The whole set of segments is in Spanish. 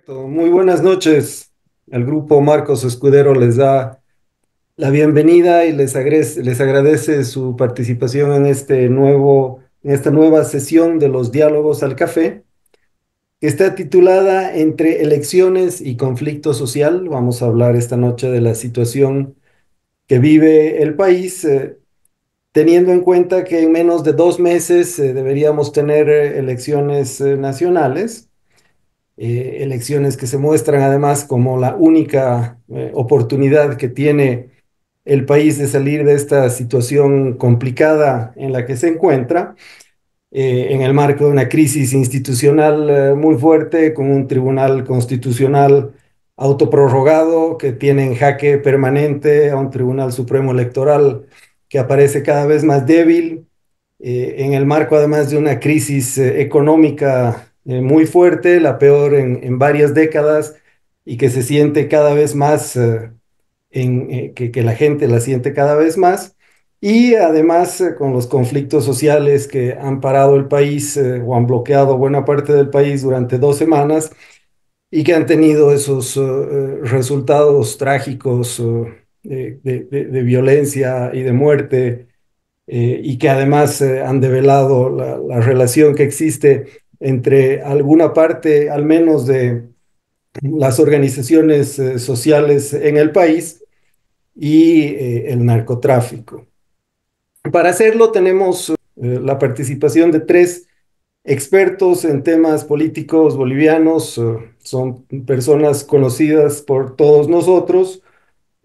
Muy buenas noches. El grupo Marcos Escudero les da la bienvenida y les agradece su participación en en esta nueva sesión de los diálogos al café, que está titulada Entre elecciones y conflicto social. Vamos a hablar esta noche de la situación que vive el país, teniendo en cuenta que en menos de 2 meses deberíamos tener elecciones nacionales. Elecciones que se muestran además como la única oportunidad que tiene el país de salir de esta situación complicada en la que se encuentra, en el marco de una crisis institucional muy fuerte, con un tribunal constitucional autoprorrogado que tiene en jaque permanente a un Tribunal Supremo Electoral que aparece cada vez más débil, en el marco además de una crisis económica muy fuerte, la peor en varias décadas, y que se siente cada vez más, que la gente la siente cada vez más, y además con los conflictos sociales que han parado el país o han bloqueado buena parte del país durante 2 semanas y que han tenido esos resultados trágicos de violencia y de muerte, y que además han develado la relación que existe entre alguna parte, al menos, de las organizaciones sociales en el país y el narcotráfico. Para hacerlo tenemos la participación de tres expertos en temas políticos bolivianos. Son personas conocidas por todos nosotros,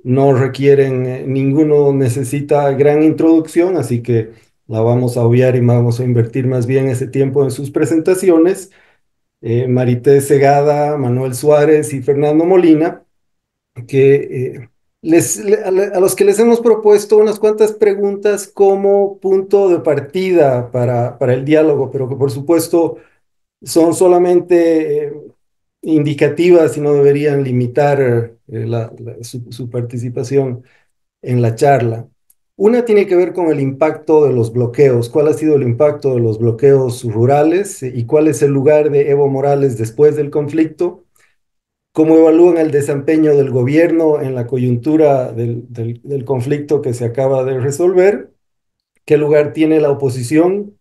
no requieren, ninguno necesita gran introducción, así que la vamos a obviar y vamos a invertir más bien ese tiempo en sus presentaciones. Marité Segada, Manuel Suárez y Fernando Molina, que a los que les hemos propuesto unas cuantas preguntas como punto de partida para el diálogo, pero que por supuesto son solamente indicativas y no deberían limitar su participación en la charla. Una tiene que ver con el impacto de los bloqueos. ¿Cuál ha sido el impacto de los bloqueos rurales y cuál es el lugar de Evo Morales después del conflicto? ¿Cómo evalúan el desempeño del gobierno en la coyuntura del conflicto que se acaba de resolver? ¿Qué lugar tiene la oposición?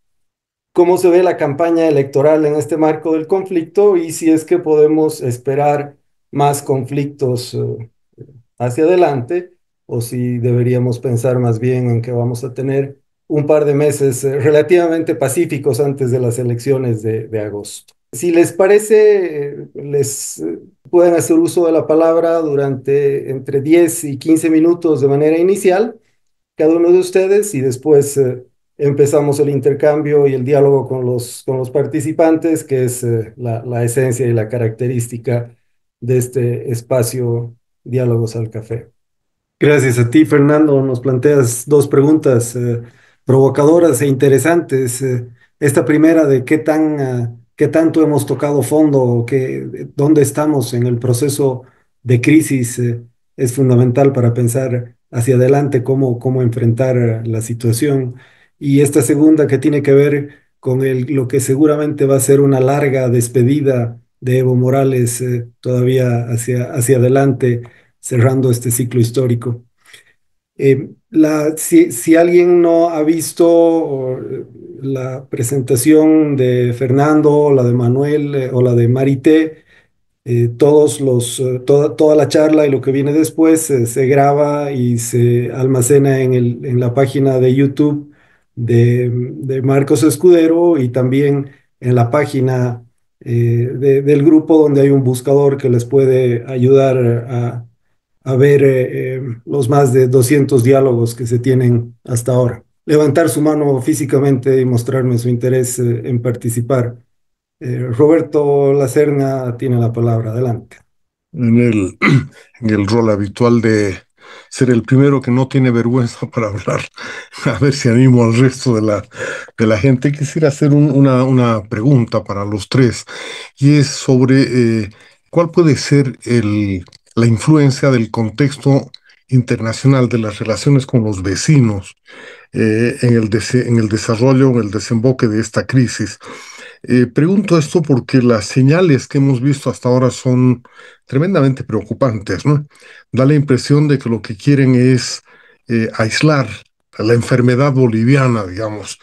¿Cómo se ve la campaña electoral en este marco del conflicto? Y si es que podemos esperar más conflictos hacia adelante, o si deberíamos pensar más bien en que vamos a tener un par de meses relativamente pacíficos antes de las elecciones de agosto. Si les parece, les pueden hacer uso de la palabra durante entre 10 y 15 minutos de manera inicial, cada uno de ustedes, y después empezamos el intercambio y el diálogo con con los participantes, que es la esencia y la característica de este espacio Diálogos al Café. Gracias a ti, Fernando. Nos planteas dos preguntas provocadoras e interesantes. Esta primera de qué tanto hemos tocado fondo, o dónde estamos en el proceso de crisis, es fundamental para pensar hacia adelante cómo enfrentar la situación. Y esta segunda, que tiene que ver con lo que seguramente va a ser una larga despedida de Evo Morales, todavía hacia adelante, cerrando este ciclo histórico. Si alguien no ha visto la presentación de Fernando, la de Manuel o la de Marité, toda la charla y lo que viene después se graba y se almacena en la página de YouTube de Marcos Escudero, y también en la página del grupo, donde hay un buscador que les puede ayudar a ver los más de 200 diálogos que se tienen hasta ahora. Levantar su mano físicamente y mostrarme su interés en participar. Roberto Lacerna tiene la palabra. Adelante. en el, en el rol habitual de ser el primero que no tiene vergüenza para hablar. A ver si animo al resto de la gente. Quisiera hacer una pregunta para los tres, y es sobre cuál puede ser la influencia del contexto internacional de las relaciones con los vecinos en el desarrollo, en el desemboque de esta crisis. Pregunto esto porque las señales que hemos visto hasta ahora son tremendamente preocupantes, ¿no? Da la impresión de que lo que quieren es aislar la enfermedad boliviana, digamos,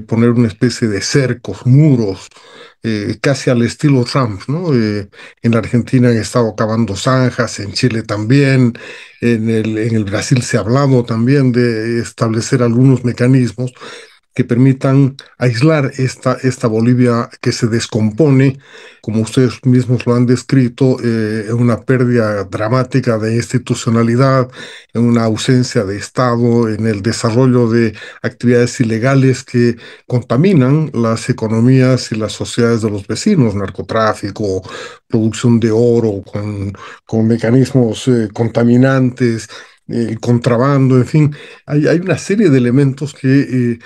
poner una especie de cercos, muros, casi al estilo Trump, ¿no? En la Argentina han estado cavando zanjas, en Chile también, en el Brasil se ha hablado también de establecer algunos mecanismos que permitan aislar esta Bolivia que se descompone, como ustedes mismos lo han descrito, en una pérdida dramática de institucionalidad, en una ausencia de Estado, en el desarrollo de actividades ilegales que contaminan las economías y las sociedades de los vecinos, narcotráfico, producción de oro con mecanismos contaminantes, contrabando, en fin, hay una serie de elementos que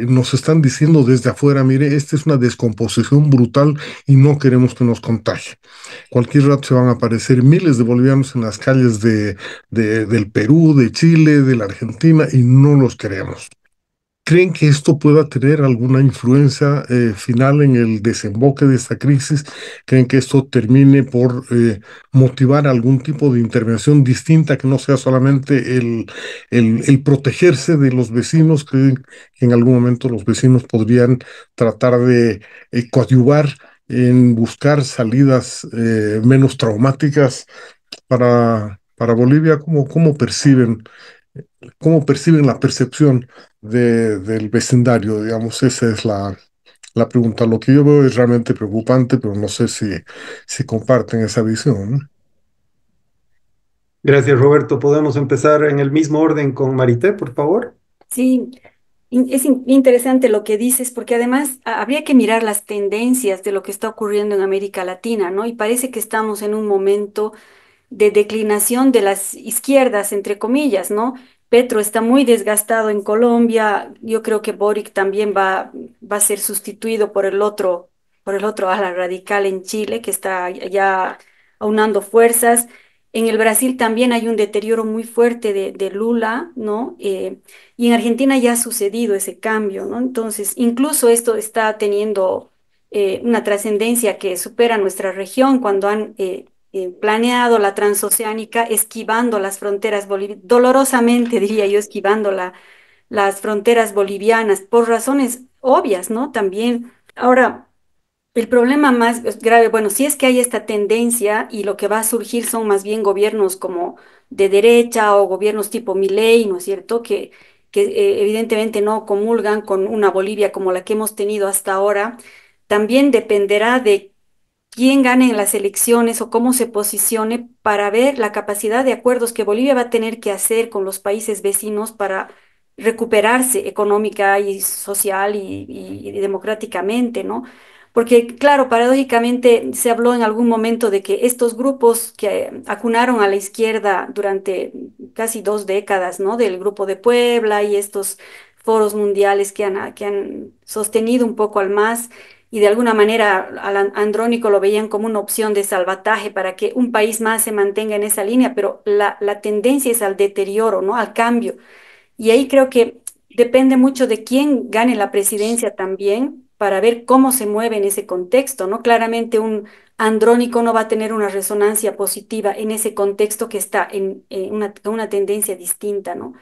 nos están diciendo desde afuera, mire, esta es una descomposición brutal y no queremos que nos contagie. Cualquier rato se van a aparecer miles de bolivianos en las calles del Perú, de Chile, de la Argentina y no los queremos. ¿Creen que esto pueda tener alguna influencia final en el desemboque de esta crisis? ¿Creen que esto termine por motivar algún tipo de intervención distinta que no sea solamente el protegerse de los vecinos? ¿Creen que en algún momento los vecinos podrían tratar de coadyuvar en buscar salidas menos traumáticas para Bolivia? ¿Cómo perciben la percepción del vecindario? Digamos, esa es la pregunta. Lo que yo veo es realmente preocupante, pero no sé si comparten esa visión, ¿no? Gracias, Roberto. ¿Podemos empezar en el mismo orden con Marité, por favor? Sí, interesante lo que dices, porque además habría que mirar las tendencias de lo que está ocurriendo en América Latina, ¿no? Y parece que estamos en un momento de declinación de las izquierdas, entre comillas, ¿no? Petro está muy desgastado en Colombia, yo creo que Boric también va a ser sustituido por el otro ala radical en Chile, que está ya aunando fuerzas. En el Brasil también hay un deterioro muy fuerte de Lula, ¿no? Y en Argentina ya ha sucedido ese cambio, ¿no? Entonces, incluso esto está teniendo una trascendencia que supera nuestra región cuando han planeado la transoceánica esquivando las fronteras bolivianas, dolorosamente diría yo, esquivando las fronteras bolivianas por razones obvias, ¿no? También. Ahora, el problema más grave, bueno, si es que hay esta tendencia y lo que va a surgir son más bien gobiernos como de derecha o gobiernos tipo Milei, ¿no es cierto? Que evidentemente no comulgan con una Bolivia como la que hemos tenido hasta ahora. También dependerá de quién gane en las elecciones o cómo se posicione para ver la capacidad de acuerdos que Bolivia va a tener que hacer con los países vecinos para recuperarse económica y social y democráticamente, ¿no? Porque, claro, paradójicamente se habló en algún momento de que estos grupos que acunaron a la izquierda durante casi 2 décadas, ¿no? Del Grupo de Puebla y estos foros mundiales que han sostenido un poco al MAS y de alguna manera al Andrónico lo veían como una opción de salvataje para que un país más se mantenga en esa línea, pero la tendencia es al deterioro, ¿no? Al cambio. Y ahí creo que depende mucho de quién gane la presidencia también para ver cómo se mueve en ese contexto, ¿no? Claramente un Andrónico no va a tener una resonancia positiva en ese contexto que está en una tendencia distinta, ¿no?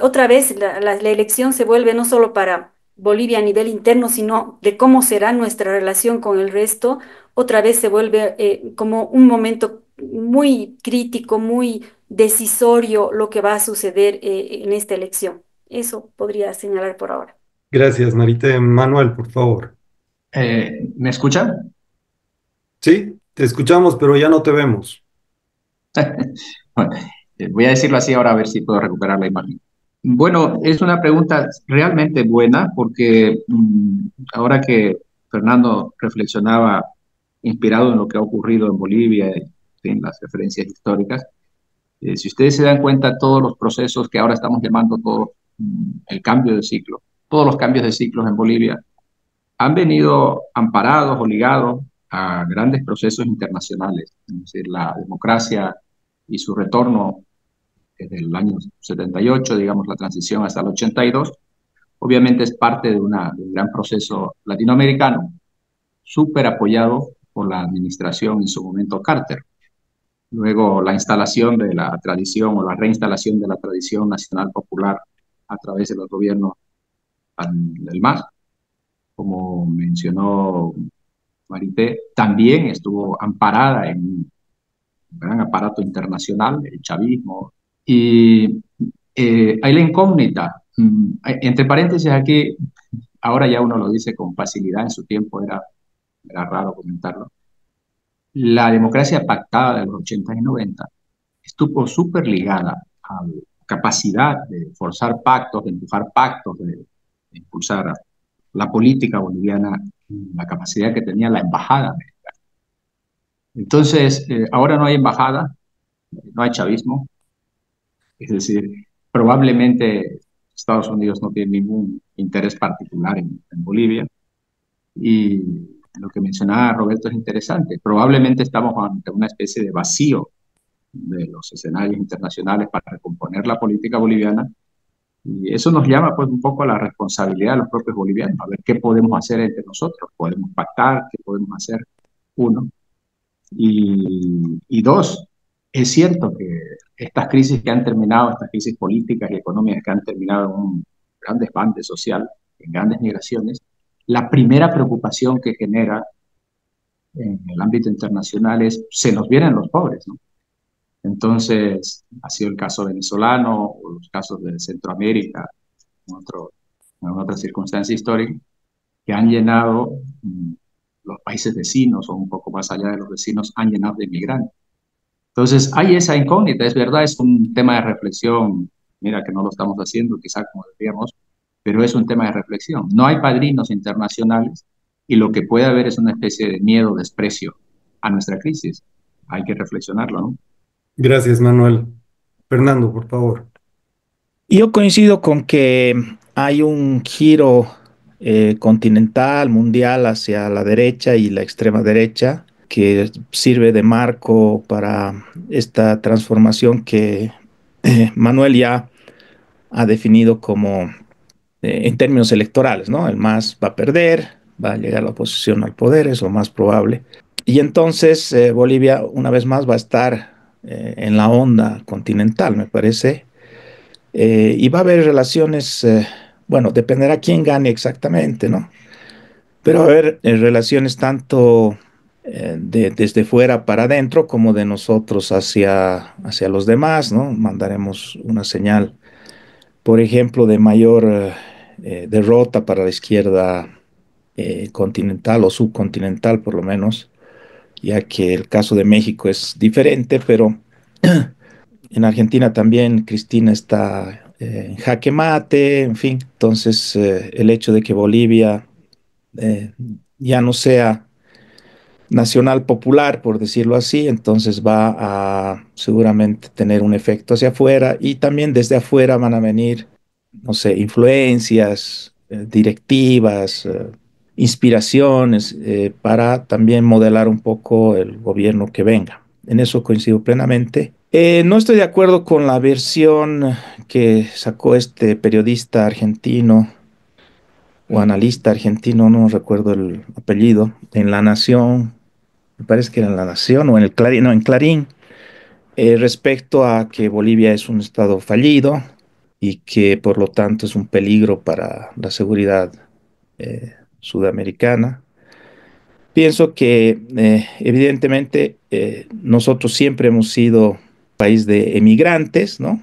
Otra vez la elección se vuelve no solo para Bolivia a nivel interno, sino de cómo será nuestra relación con el resto. Otra vez se vuelve como un momento muy crítico, muy decisorio lo que va a suceder en esta elección. Eso podría señalar por ahora. Gracias, Marité. Manuel, por favor. ¿Me escucha? Sí, te escuchamos, pero ya no te vemos. Bueno, voy a decirlo así ahora a ver si puedo recuperar la imagen. Bueno, es una pregunta realmente buena porque ahora que Fernando reflexionaba inspirado en lo que ha ocurrido en Bolivia, en las referencias históricas, si ustedes se dan cuenta, todos los procesos que ahora estamos llamando todo el cambio de ciclo, todos los cambios de ciclos en Bolivia han venido amparados o ligados a grandes procesos internacionales, es decir, la democracia y su retorno desde el año 78, digamos, la transición hasta el 82, Obviamente es parte de de un gran proceso latinoamericano, súper apoyado por la administración en su momento Carter. Luego la instalación de la tradición o la reinstalación de la tradición nacional popular a través de los gobiernos del MAS, como mencionó Marité, también estuvo amparada en un gran aparato internacional, el chavismo. Y hay la incógnita, entre paréntesis aquí, ahora ya uno lo dice con facilidad, en su tiempo era raro comentarlo. La democracia pactada de los 80 y 90 estuvo súper ligada a la capacidad de forzar pactos, de empujar pactos, de impulsar la política boliviana, la capacidad que tenía la embajada. Entonces, ahora no hay embajada, no hay chavismo, es decir, probablemente Estados Unidos no tiene ningún interés particular en Bolivia. Y lo que mencionaba Roberto es interesante. Probablemente estamos ante una especie de vacío de los escenarios internacionales para recomponer la política boliviana. Y eso nos llama pues un poco a la responsabilidad de los propios bolivianos, a ver qué podemos hacer entre nosotros. ¿Podemos pactar? ¿Qué podemos hacer? Uno. Y dos, es cierto que estas crisis que han terminado, estas crisis políticas y económicas que han terminado en un gran desbande social, en grandes migraciones, la primera preocupación que genera en el ámbito internacional es, se nos vienen los pobres, ¿no? Entonces, ha sido el caso venezolano o los casos de Centroamérica, en otra circunstancia histórica, que han llenado los países vecinos o un poco más allá de los vecinos, han llenado de inmigrantes. Entonces, hay esa incógnita, es verdad, es un tema de reflexión, mira que no lo estamos haciendo quizá como deberíamos, pero es un tema de reflexión. No hay padrinos internacionales y lo que puede haber es una especie de miedo, desprecio a nuestra crisis. Hay que reflexionarlo, ¿no? Gracias, Manuel. Fernando, por favor. Yo coincido con que hay un giro continental, mundial, hacia la derecha y la extrema derecha, que sirve de marco para esta transformación que Manuel ya ha definido como en términos electorales, ¿no? El MAS va a perder, va a llegar la oposición al poder, es lo más probable. Y entonces Bolivia, una vez más, va a estar en la onda continental, me parece, y va a haber relaciones, bueno, dependerá quién gane exactamente, ¿no? Pero va a haber relaciones tanto desde fuera para adentro como de nosotros hacia los demás, ¿no? Mandaremos una señal, por ejemplo, de mayor derrota para la izquierda continental o subcontinental, por lo menos, ya que el caso de México es diferente, pero en Argentina también Cristina está en jaque mate, en fin. Entonces, el hecho de que Bolivia eh, ya no sea nacional popular, por decirlo así, entonces va a seguramente tener un efecto hacia afuera y también desde afuera van a venir, no sé, influencias, directivas, inspiraciones para también modelar un poco el gobierno que venga. En eso coincido plenamente. No estoy de acuerdo con la versión que sacó este periodista argentino o analista argentino, no recuerdo el apellido, en La Nación, me parece que era en La Nación o en el Clarín, no, en Clarín, respecto a que Bolivia es un estado fallido y que por lo tanto es un peligro para la seguridad sudamericana. Pienso que evidentemente nosotros siempre hemos sido país de emigrantes, ¿no?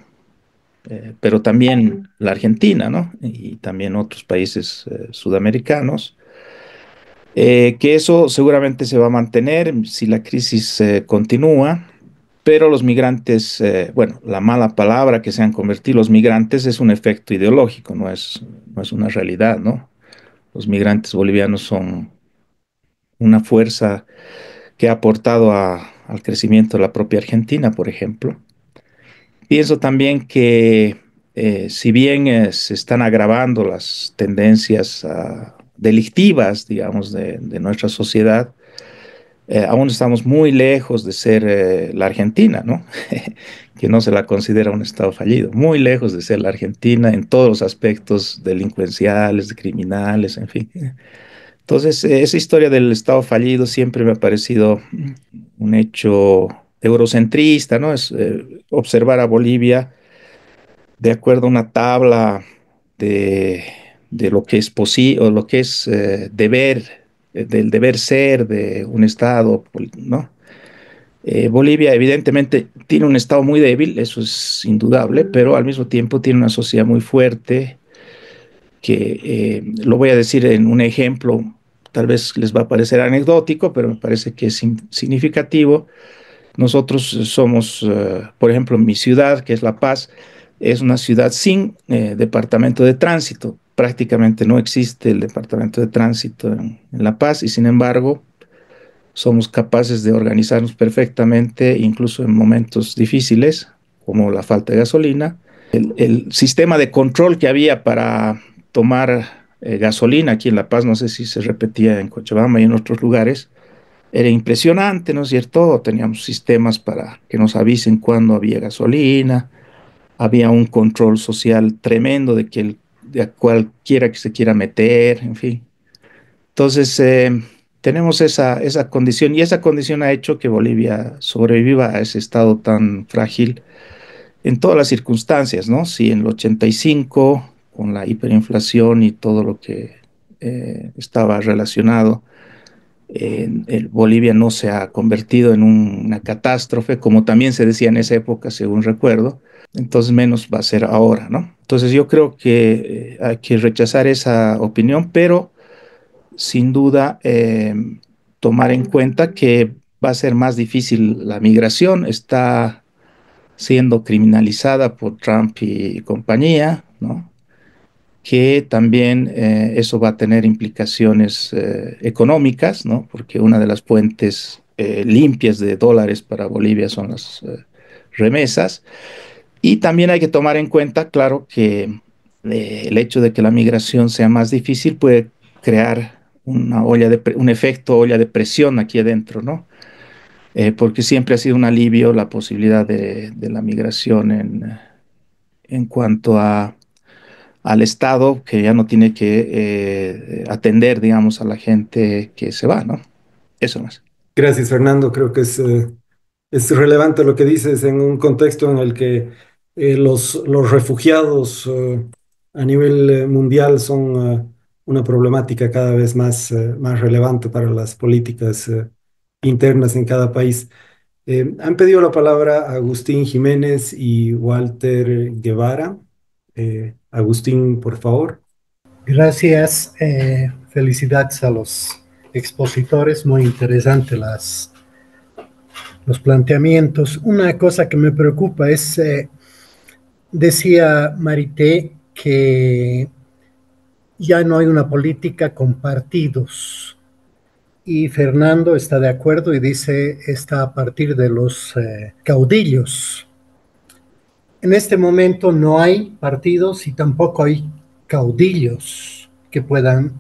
Pero también la Argentina, ¿no? Y también otros países sudamericanos, que eso seguramente se va a mantener si la crisis continúa, pero los migrantes, bueno, la mala palabra que se han convertido los migrantes es un efecto ideológico, no es una realidad, ¿no? Los migrantes bolivianos son una fuerza que ha aportado al crecimiento de la propia Argentina, por ejemplo. Pienso también que si bien se están agravando las tendencias delictivas, digamos, de nuestra sociedad, Aún estamos muy lejos de ser la Argentina, ¿no? Que no se la considera un Estado fallido, muy lejos de ser la Argentina en todos los aspectos delincuenciales, criminales, en fin. Entonces, esa historia del Estado fallido siempre me ha parecido un hecho eurocentrista, ¿no? Es observar a Bolivia de acuerdo a una tabla de, de lo que es posible o lo que es del deber ser de un Estado, ¿no? Bolivia evidentemente tiene un Estado muy débil, eso es indudable, pero al mismo tiempo tiene una sociedad muy fuerte que lo voy a decir en un ejemplo, tal vez les va a parecer anecdótico, pero me parece que es significativo. Nosotros somos, por ejemplo, mi ciudad, que es La Paz, es una ciudad sin departamento de tránsito. Prácticamente no existe el departamento de tránsito en La Paz y sin embargo somos capaces de organizarnos perfectamente, incluso en momentos difíciles, como la falta de gasolina. El sistema de control que había para tomar gasolina aquí en La Paz, no sé si se repetía en Cochabamba y en otros lugares, era impresionante, ¿no es cierto? Teníamos sistemas para que nos avisen cuando había gasolina, había un control social tremendo de cualquiera que se quiera meter, en fin. Entonces, tenemos esa condición y esa condición ha hecho que Bolivia sobreviva a ese estado tan frágil en todas las circunstancias, ¿no? Si en el 85, con la hiperinflación y todo lo que estaba relacionado, Bolivia no se ha convertido en una catástrofe, como también se decía en esa época, según recuerdo, entonces menos va a ser ahora, ¿no? Entonces yo creo que hay que rechazar esa opinión, pero sin duda tomar en cuenta que va a ser más difícil la migración, está siendo criminalizada por Trump y compañía, ¿no? Que también eso va a tener implicaciones económicas, ¿no? Porque una de las fuentes limpias de dólares para Bolivia son las remesas. Y también hay que tomar en cuenta, claro, que el hecho de que la migración sea más difícil puede crear un efecto olla de presión aquí adentro, ¿no? Porque siempre ha sido un alivio la posibilidad de la migración en cuanto al Estado, que ya no tiene que atender, digamos, a la gente que se va, ¿no? Eso más. Gracias, Fernando. Creo que es relevante lo que dices en un contexto en el que los refugiados a nivel mundial son una problemática cada vez más relevante para las políticas internas en cada país. Han pedido la palabra Agustín Jiménez y Walter Guevara. Agustín, por favor. Gracias, felicidades a los expositores, muy interesante los planteamientos. Una cosa que me preocupa es, decía Marité, que ya no hay una política con partidos. Y Fernando está de acuerdo y dice, está a partir de los caudillos. En este momento no hay partidos y tampoco hay caudillos que puedan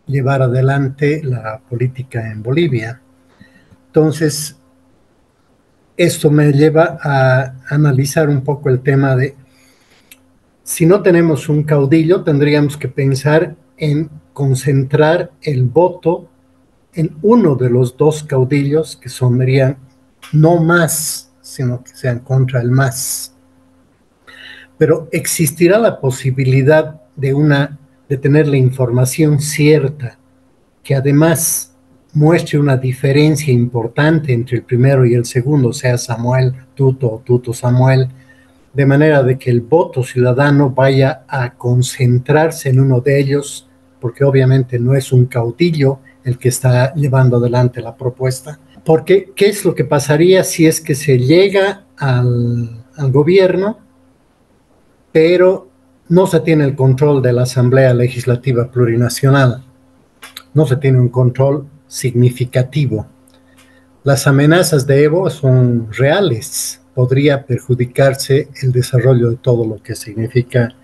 llevar adelante la política en Bolivia. Entonces, esto me lleva a analizar un poco el tema de, si no tenemos un caudillo, tendríamos que pensar en concentrar el voto en uno de los dos caudillos que serían no más, sino que sean contra el más. Pero existirá la posibilidad de tener la información cierta, que además muestre una diferencia importante entre el primero y el segundo, sea Samuel Tuto o Tuto Samuel, de manera de que el voto ciudadano vaya a concentrarse en uno de ellos, porque obviamente no es un caudillo el que está llevando adelante la propuesta. Porque, ¿qué es lo que pasaría si es que se llega al gobierno, pero no se tiene el control de la Asamblea Legislativa Plurinacional? No se tiene un control significativo. Las amenazas de Evo son reales. Podría perjudicarse el desarrollo de todo lo que significa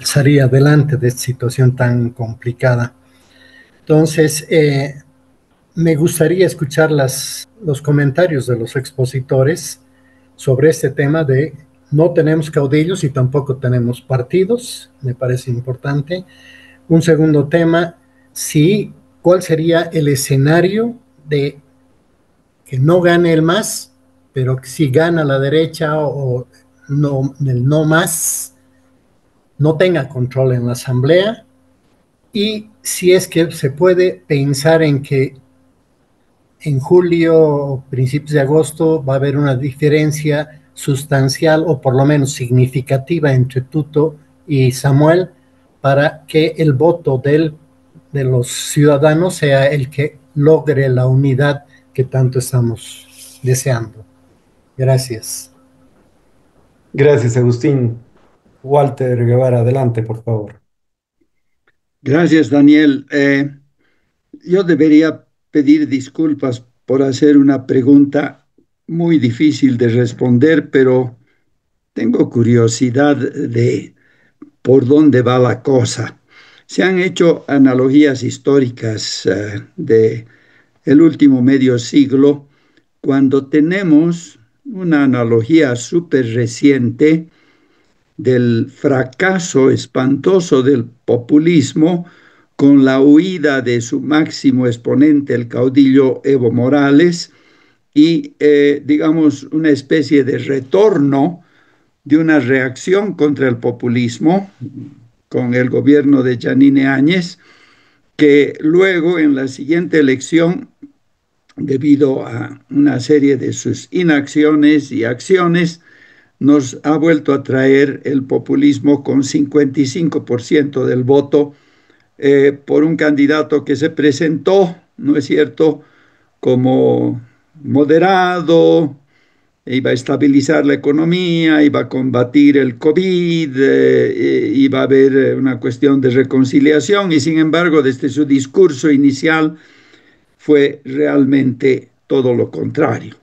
salir adelante de esta situación tan complicada. Entonces, Me gustaría escuchar los comentarios de los expositores sobre este tema de no tenemos caudillos y tampoco tenemos partidos, me parece importante. Un segundo tema, sí, ¿cuál sería el escenario de que no gane el más, pero que si gana la derecha o no, el no más, no tenga control en la asamblea? Y si es que se puede pensar en que en julio o principios de agosto va a haber una diferencia sustancial o por lo menos significativa entre Tuto y Samuel para que el voto de los ciudadanos sea el que logre la unidad que tanto estamos deseando. Gracias. Gracias, Agustín. Walter Guevara, adelante, por favor. Gracias, Daniel. Yo debería pedir disculpas por hacer una pregunta muy difícil de responder, pero tengo curiosidad de por dónde va la cosa. Se han hecho analogías históricas de el último medio siglo, cuando tenemos una analogía súper reciente del fracaso espantoso del populismo con la huida de su máximo exponente, el caudillo Evo Morales, y, digamos, una especie de retorno de una reacción contra el populismo con el gobierno de Yanine Áñez, que luego en la siguiente elección, debido a una serie de sus inacciones y acciones, nos ha vuelto a traer el populismo con 55% del voto por un candidato que se presentó, ¿no es cierto?, como moderado, iba a estabilizar la economía, iba a combatir el COVID, iba a haber una cuestión de reconciliación y sin embargo desde su discurso inicial fue realmente todo lo contrario.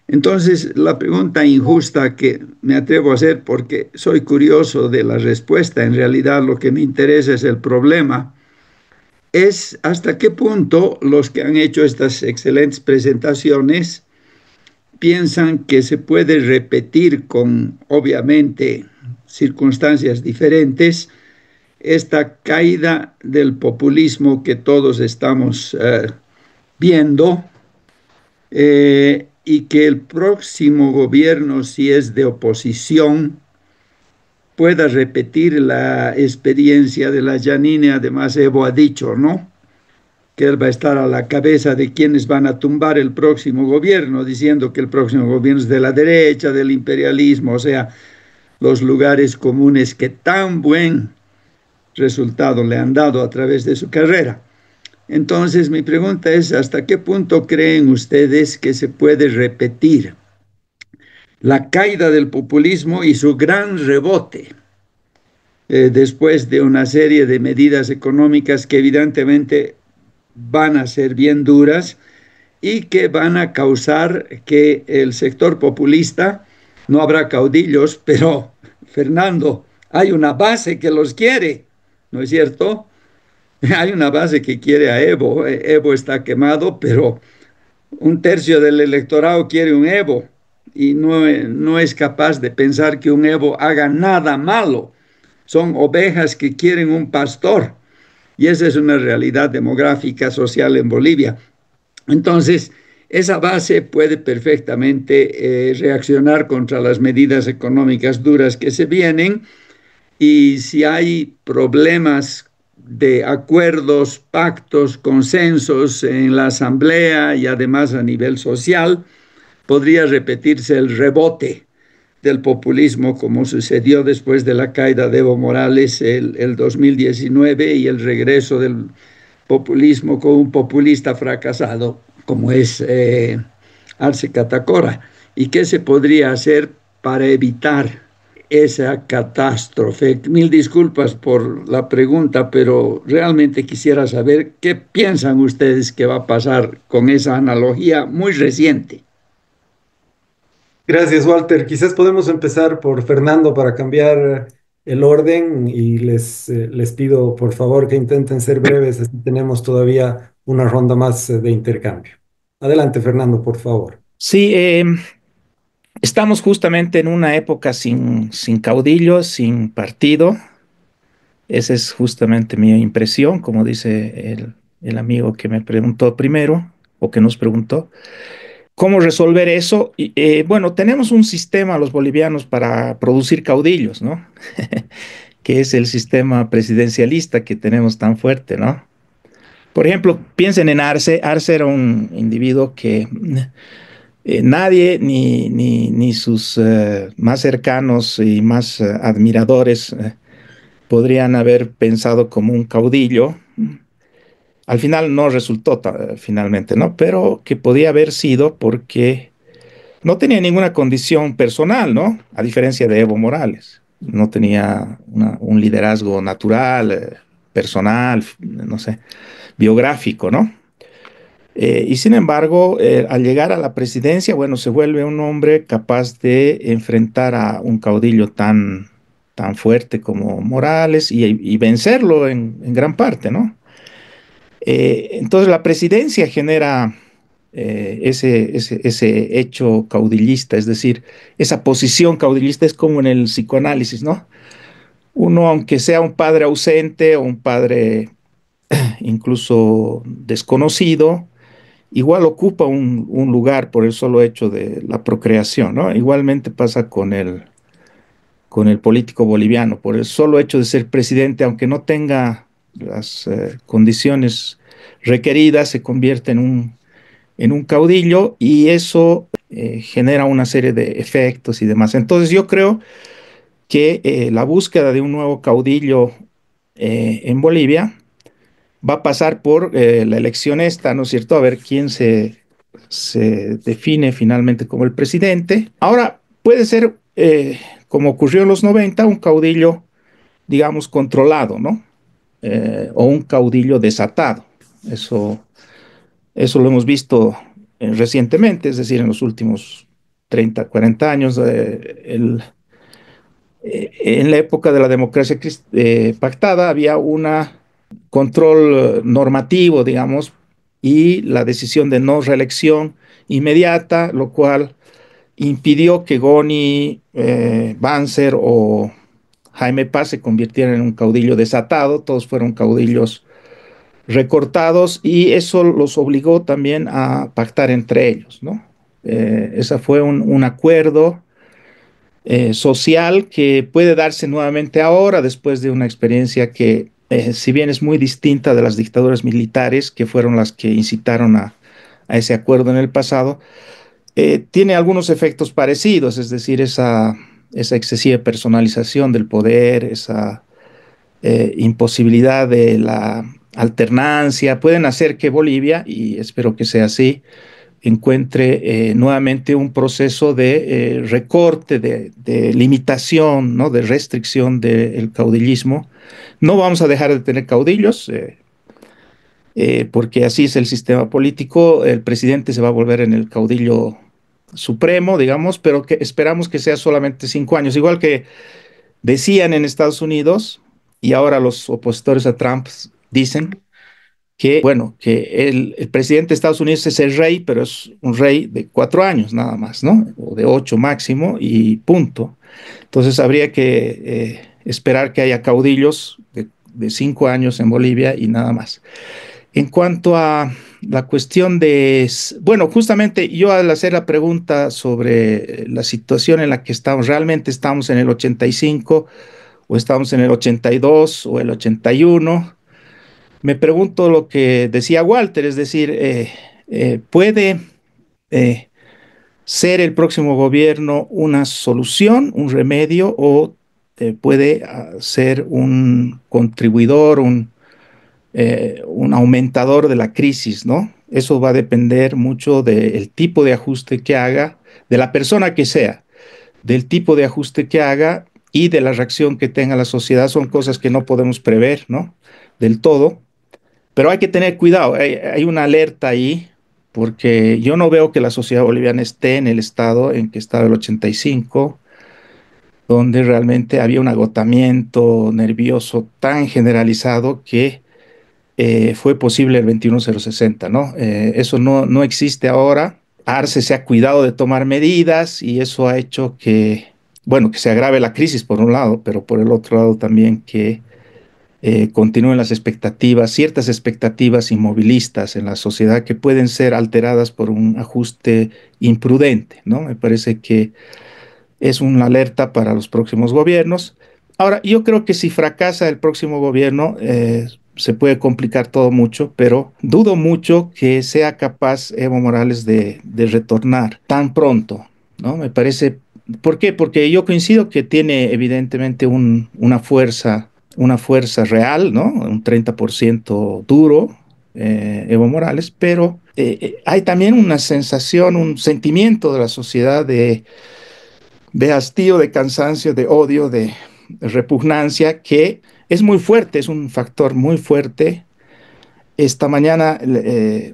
Entonces, la pregunta injusta que me atrevo a hacer, porque soy curioso de la respuesta, en realidad lo que me interesa es el problema, es hasta qué punto los que han hecho estas excelentes presentaciones piensan que se puede repetir con, obviamente, circunstancias diferentes, esta caída del populismo que todos estamos viendo, y que el próximo gobierno, si es de oposición, pueda repetir la experiencia de la Yanine. Además, Evo ha dicho, ¿no?, que él va a estar a la cabeza de quienes van a tumbar el próximo gobierno, diciendo que el próximo gobierno es de la derecha, del imperialismo, o sea, los lugares comunes que tan buen resultado le han dado a través de su carrera. Entonces, mi pregunta es, ¿hasta qué punto creen ustedes que se puede repetir la caída del populismo y su gran rebote después de una serie de medidas económicas que evidentemente van a ser bien duras y que van a causar que el sector populista, no habrá caudillos, pero, Fernando, hay una base que los quiere, ¿no es cierto? Hay una base que quiere a Evo. Evo está quemado, pero un tercio del electorado quiere un Evo y no es capaz de pensar que un Evo haga nada malo. Son ovejas que quieren un pastor y esa es una realidad demográfica, social en Bolivia. Entonces, esa base puede perfectamente reaccionar contra las medidas económicas duras que se vienen, y si hay problemas de acuerdos, pactos, consensos en la asamblea y además a nivel social, podría repetirse el rebote del populismo como sucedió después de la caída de Evo Morales el 2019 y el regreso del populismo con un populista fracasado como es Arce Catacora. ¿Y qué se podría hacer para evitar esa catástrofe? Mil disculpas por la pregunta, pero realmente quisiera saber qué piensan ustedes que va a pasar con esa analogía muy reciente. Gracias, Walter. Quizás podemos empezar por Fernando para cambiar el orden y les pido por favor que intenten ser breves, así tenemos todavía una ronda más de intercambio. Adelante, Fernando, por favor. Sí, estamos justamente en una época sin caudillos, sin partido. Esa es justamente mi impresión, como dice el amigo que me preguntó primero, o que nos preguntó. ¿Cómo resolver eso? Bueno, tenemos un sistema, los bolivianos, para producir caudillos, ¿no? Que es el sistema presidencialista que tenemos tan fuerte, ¿no? Por ejemplo, piensen en Arce. Arce era un individuo que nadie, ni sus más cercanos y más admiradores, podrían haber pensado como un caudillo. Al final no resultó finalmente, ¿no? Pero que podía haber sido porque no tenía ninguna condición personal, ¿no? A diferencia de Evo Morales. No tenía un liderazgo natural, personal, no sé, biográfico, ¿no? Y sin embargo, al llegar a la presidencia, bueno, se vuelve un hombre capaz de enfrentar a un caudillo tan fuerte como Morales y vencerlo en gran parte, ¿no? Entonces la presidencia genera ese hecho caudillista, es decir, esa posición caudillista es como en el psicoanálisis, ¿no? Uno, aunque sea un padre ausente o un padre incluso desconocido, igual ocupa un lugar por el solo hecho de la procreación, ¿no? Igualmente pasa con el político boliviano, por el solo hecho de ser presidente, aunque no tenga las condiciones requeridas, se convierte en un caudillo y eso genera una serie de efectos y demás. Entonces yo creo que la búsqueda de un nuevo caudillo en Bolivia va a pasar por la elección esta, ¿no es cierto? A ver quién se define finalmente como el presidente. Ahora, puede ser, como ocurrió en los 90, un caudillo, digamos, controlado, ¿no? O un caudillo desatado. Eso lo hemos visto recientemente, es decir, en los últimos 30, 40 años. En la época de la democracia pactada había un control normativo, digamos, y la decisión de no reelección inmediata, lo cual impidió que Goni, Banzer o Jaime Paz se convirtieran en un caudillo desatado. Todos fueron caudillos recortados y eso los obligó también a pactar entre ellos, ¿no? Ese fue un acuerdo social que puede darse nuevamente ahora después de una experiencia que, si bien es muy distinta de las dictaduras militares, que fueron las que incitaron a ese acuerdo en el pasado, tiene algunos efectos parecidos, es decir, esa excesiva personalización del poder, esa imposibilidad de la alternancia, pueden hacer que Bolivia, y espero que sea así, encuentre nuevamente un proceso de recorte, de limitación, ¿no? De restricción del caudillismo. No vamos a dejar de tener caudillos, porque así es el sistema político. El presidente se va a volver en el caudillo supremo, digamos, pero que esperamos que sea solamente 5 años, igual que decían en Estados Unidos, y ahora los opositores a Trump dicen que, bueno, que el presidente de Estados Unidos es el rey, pero es un rey de 4 años nada más, ¿no? O de 8 máximo y punto. Entonces habría que esperar que haya caudillos de 5 años en Bolivia y nada más. En cuanto a la cuestión bueno, justamente yo al hacer la pregunta sobre la situación en la que estamos, realmente estamos en el 85 o estamos en el 82 o el 81, me pregunto lo que decía Walter, es decir, ¿puede eh, ser el próximo gobierno una solución, un remedio, o puede ser un contribuidor, un aumentador de la crisis, ¿no? Eso va a depender mucho del tipo de ajuste que haga, de la persona que sea, del tipo de ajuste que haga y de la reacción que tenga la sociedad. Son cosas que no podemos prever, ¿no? Del todo. Pero hay que tener cuidado, hay una alerta ahí, porque yo no veo que la sociedad boliviana esté en el estado en que estaba el 85, donde realmente había un agotamiento nervioso tan generalizado que fue posible el 21060, ¿no? Eso no existe ahora. Arce se ha cuidado de tomar medidas y eso ha hecho que, bueno, que se agrave la crisis por un lado, pero por el otro lado también que continúen las expectativas, ciertas expectativas inmovilistas en la sociedad que pueden ser alteradas por un ajuste imprudente, ¿no? Me parece que es una alerta para los próximos gobiernos. Ahora, yo creo que si fracasa el próximo gobierno, se puede complicar todo mucho, pero dudo mucho que sea capaz Evo Morales de retornar tan pronto, ¿no? Me parece, ¿por qué? Porque yo coincido que tiene evidentemente una fuerza real, ¿no? Un 30% duro, Evo Morales, pero hay también una sensación, un sentimiento de la sociedad de hastío, de cansancio, de odio, de repugnancia, que es muy fuerte, es un factor muy fuerte. Esta mañana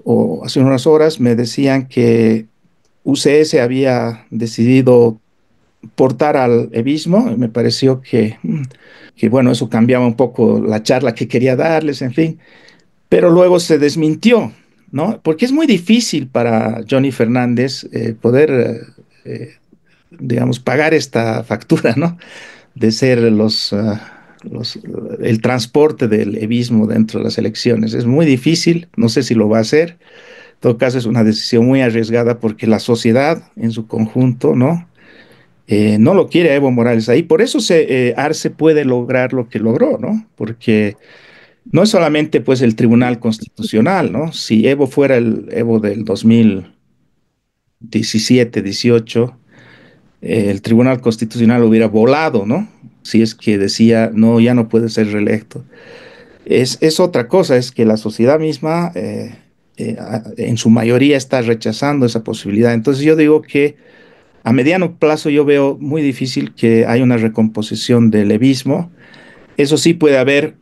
o hace unas horas me decían que UCS había decidido portar al evismo, y me pareció que, bueno, eso cambiaba un poco la charla que quería darles, en fin, pero luego se desmintió, ¿no? Porque es muy difícil para Johnny Fernández poder, digamos, pagar esta factura, ¿no? De ser el transporte del evismo dentro de las elecciones. Es muy difícil, no sé si lo va a hacer. En todo caso, es una decisión muy arriesgada porque la sociedad en su conjunto, ¿no? No lo quiere a Evo Morales ahí. Por eso Arce puede lograr lo que logró, ¿no? Porque no es solamente pues el Tribunal Constitucional, ¿no? Si Evo fuera el Evo del 2017, 18, el Tribunal Constitucional hubiera volado, ¿no? Si es que decía, no, ya no puede ser reelecto. Es otra cosa, es que la sociedad misma en su mayoría está rechazando esa posibilidad. Entonces yo digo que a mediano plazo yo veo muy difícil que haya una recomposición del levismo. Eso sí puede haber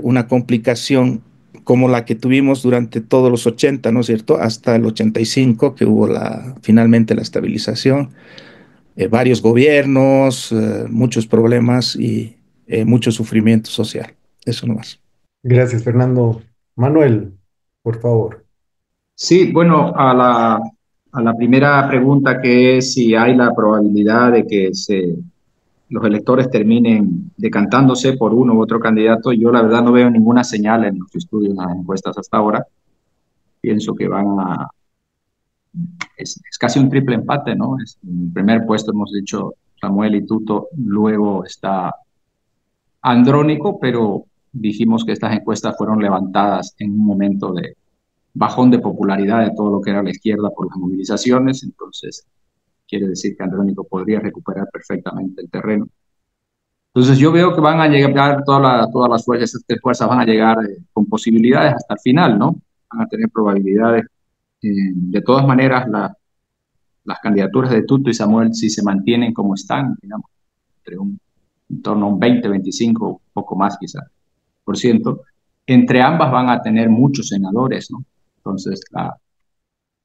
una complicación como la que tuvimos durante todos los 80, ¿no es cierto? Hasta el 85, que hubo finalmente la estabilización, varios gobiernos, muchos problemas y mucho sufrimiento social. Eso nomás. Gracias, Fernando. Manuel, por favor. Sí, bueno, a la primera pregunta, que es si hay la probabilidad de que los electores terminen decantándose por uno u otro candidato, yo la verdad no veo ninguna señal en los estudios, en las encuestas hasta ahora. Pienso que es casi un triple empate, ¿no? En el primer puesto hemos dicho Samuel y Tuto, luego está Andrónico, pero dijimos que estas encuestas fueron levantadas en un momento de bajón de popularidad de todo lo que era la izquierda por las movilizaciones, entonces quiere decir que Andrónico podría recuperar perfectamente el terreno. Entonces yo veo que van a llegar todas las fuerzas, estas tres fuerzas van a llegar con posibilidades hasta el final, ¿no? Van a tener probabilidades. De todas maneras, las candidaturas de Tuto y Samuel, si se mantienen como están, digamos, en torno a un 20, 25, un poco más quizás, por ciento, entre ambas van a tener muchos senadores, ¿no? Entonces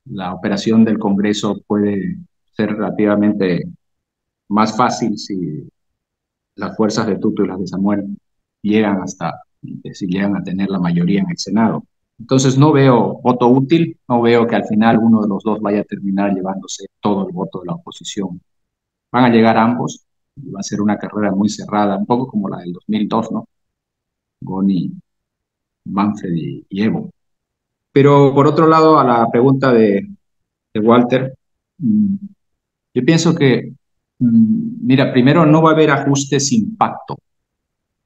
la operación del Congreso puede ser relativamente más fácil si las fuerzas de Tuto y las de Samuel si llegan a tener la mayoría en el Senado. Entonces no veo voto útil, no veo que al final uno de los dos vaya a terminar llevándose todo el voto de la oposición. Van a llegar ambos y va a ser una carrera muy cerrada, un poco como la del 2002, ¿no? Goni, Manfred y Evo. Pero por otro lado, a la pregunta de Walter, yo pienso que, mira, primero no va a haber ajuste sin pacto,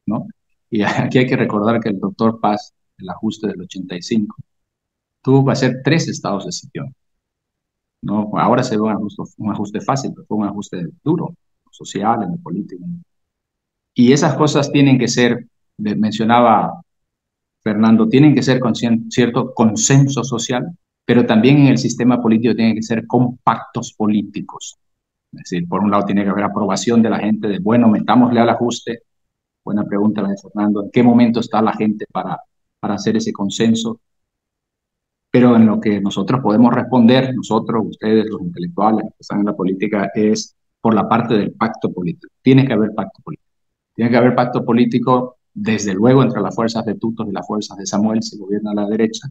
¿no? Y aquí hay que recordar que el doctor Paz, el ajuste del 85, tuvo que hacer 3 estados de excepción, ¿no? Ahora se ve un ajuste fácil, pero fue un ajuste duro, social, en lo político. Y esas cosas tienen que ser, mencionaba Fernando, tienen que ser con cierto consenso social, pero también en el sistema político tienen que ser con pactos políticos. Es decir, por un lado tiene que haber aprobación de la gente de, bueno, metámosle al ajuste. Buena pregunta la de Fernando. ¿En qué momento está la gente para hacer ese consenso? Pero en lo que nosotros podemos responder, nosotros, ustedes, los intelectuales que están en la política, es por la parte del pacto político. Tiene que haber pacto político. Tiene que haber pacto político desde luego entre las fuerzas de Tutos y las fuerzas de Samuel se gobierna a la derecha,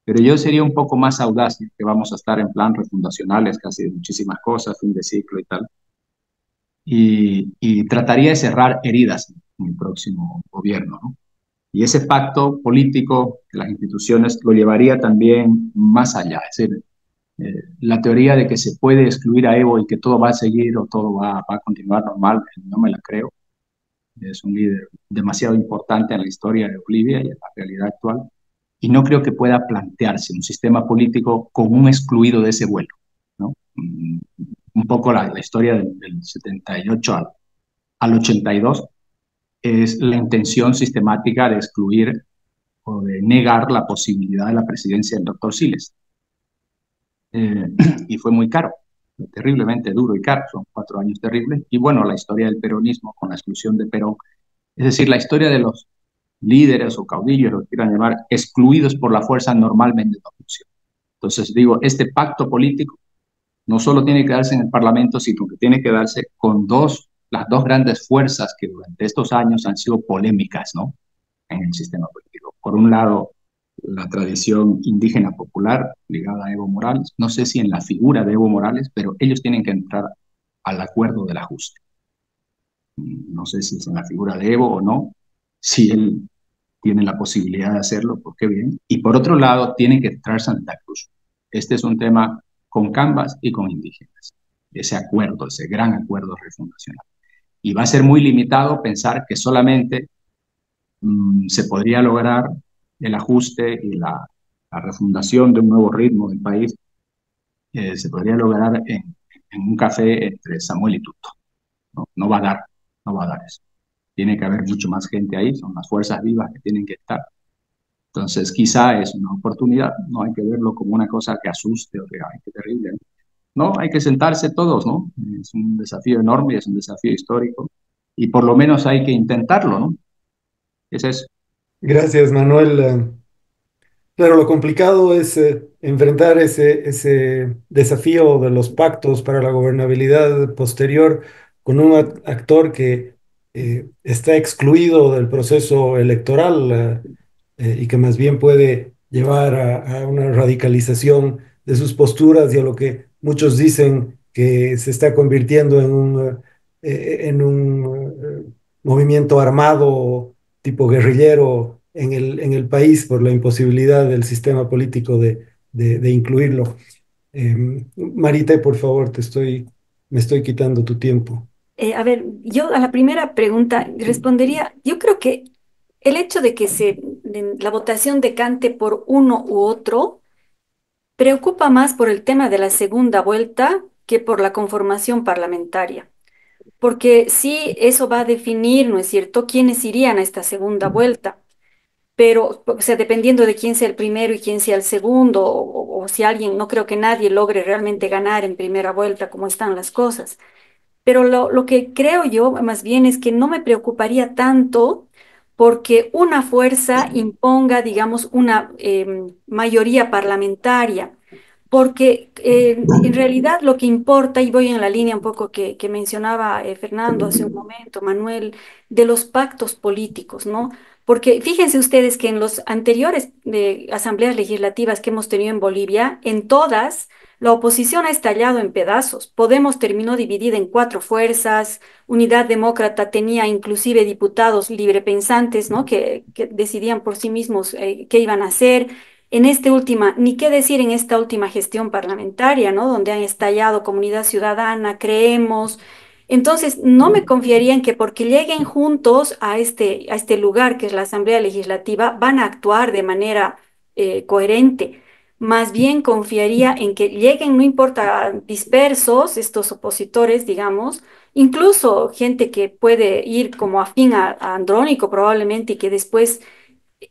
pero yo sería un poco más audaz, que vamos a estar en plan refundacionales, casi de muchísimas cosas, fin de ciclo y tal, y trataría de cerrar heridas en el próximo gobierno, ¿no? Y ese pacto político de las instituciones lo llevaría también más allá, es decir, la teoría de que se puede excluir a Evo y que todo va a seguir o todo va a continuar normal, no me la creo. Es un líder demasiado importante en la historia de Bolivia y en la realidad actual. Y no creo que pueda plantearse un sistema político con un excluido de ese vuelo, ¿no? Un poco la historia del 78 al 82 es la intención sistemática de excluir o de negar la posibilidad de la presidencia del doctor Siles. Y fue muy caro, terriblemente duro y caro, son 4 años terribles. Y bueno, la historia del peronismo con la exclusión de Perón, es decir, la historia de los líderes o caudillos, lo que quieran llamar, excluidos por la fuerza normalmente no funciona. Entonces digo, este pacto político no solo tiene que darse en el Parlamento, sino que tiene que darse con las dos grandes fuerzas que durante estos años han sido polémicas, ¿no?, en el sistema político. Por un lado, la tradición indígena popular ligada a Evo Morales, no sé si en la figura de Evo Morales, pero ellos tienen que entrar al acuerdo del ajuste. No sé si es en la figura de Evo o no, si él tiene la posibilidad de hacerlo, pues qué bien. Y por otro lado, tiene que entrar Santa Cruz. Este es un tema con Cambas y con indígenas, ese acuerdo, ese gran acuerdo refundacional. Y va a ser muy limitado pensar que solamente se podría lograr el ajuste y la refundación de un nuevo ritmo del país, se podría lograr en un café entre Samuel y Tuto. No va a dar, no va a dar eso. Tiene que haber mucho más gente ahí, son las fuerzas vivas que tienen que estar. Entonces, quizá es una oportunidad, no hay que verlo como una cosa que asuste o que, ay, qué terrible, ¿no? No, hay que sentarse todos, ¿no? Es un desafío enorme, es un desafío histórico, y por lo menos hay que intentarlo, ¿no? Es eso. Gracias, Manuel. Claro, lo complicado es enfrentar ese desafío de los pactos para la gobernabilidad posterior con un actor que está excluido del proceso electoral, y que más bien puede llevar a una radicalización de sus posturas y a lo que muchos dicen que se está convirtiendo en un movimiento armado tipo guerrillero en el país por la imposibilidad del sistema político de incluirlo. Marité, por favor, me estoy quitando tu tiempo. A ver, yo a la primera pregunta respondería, yo creo que el hecho de que la votación decante por uno u otro preocupa más por el tema de la segunda vuelta que por la conformación parlamentaria. Porque sí, eso va a definir, ¿no es cierto?, quiénes irían a esta segunda vuelta. Pero, o sea, dependiendo de quién sea el primero y quién sea el segundo, o si alguien, no creo que nadie logre realmente ganar en primera vuelta como están las cosas. Pero lo que creo yo más bien es que no me preocuparía tanto porque una fuerza imponga, digamos, una mayoría parlamentaria. Porque en realidad lo que importa, y voy en la línea un poco que mencionaba Fernando hace un momento, Manuel, de los pactos políticos, ¿no? Porque fíjense ustedes que en los anteriores asambleas legislativas que hemos tenido en Bolivia, en todas, la oposición ha estallado en pedazos. Podemos terminó dividida en 4 fuerzas, Unidad Demócrata tenía inclusive diputados librepensantes, ¿no? Que decidían por sí mismos qué iban a hacer. En ni qué decir en esta última gestión parlamentaria, ¿no? Donde han estallado Comunidad Ciudadana, Creemos. Entonces, no me confiaría en que porque lleguen juntos a este lugar que es la Asamblea Legislativa, van a actuar de manera coherente. Más bien confiaría en que lleguen, no importa, dispersos, estos opositores, digamos, incluso gente que puede ir como afín a Andrónico probablemente y que después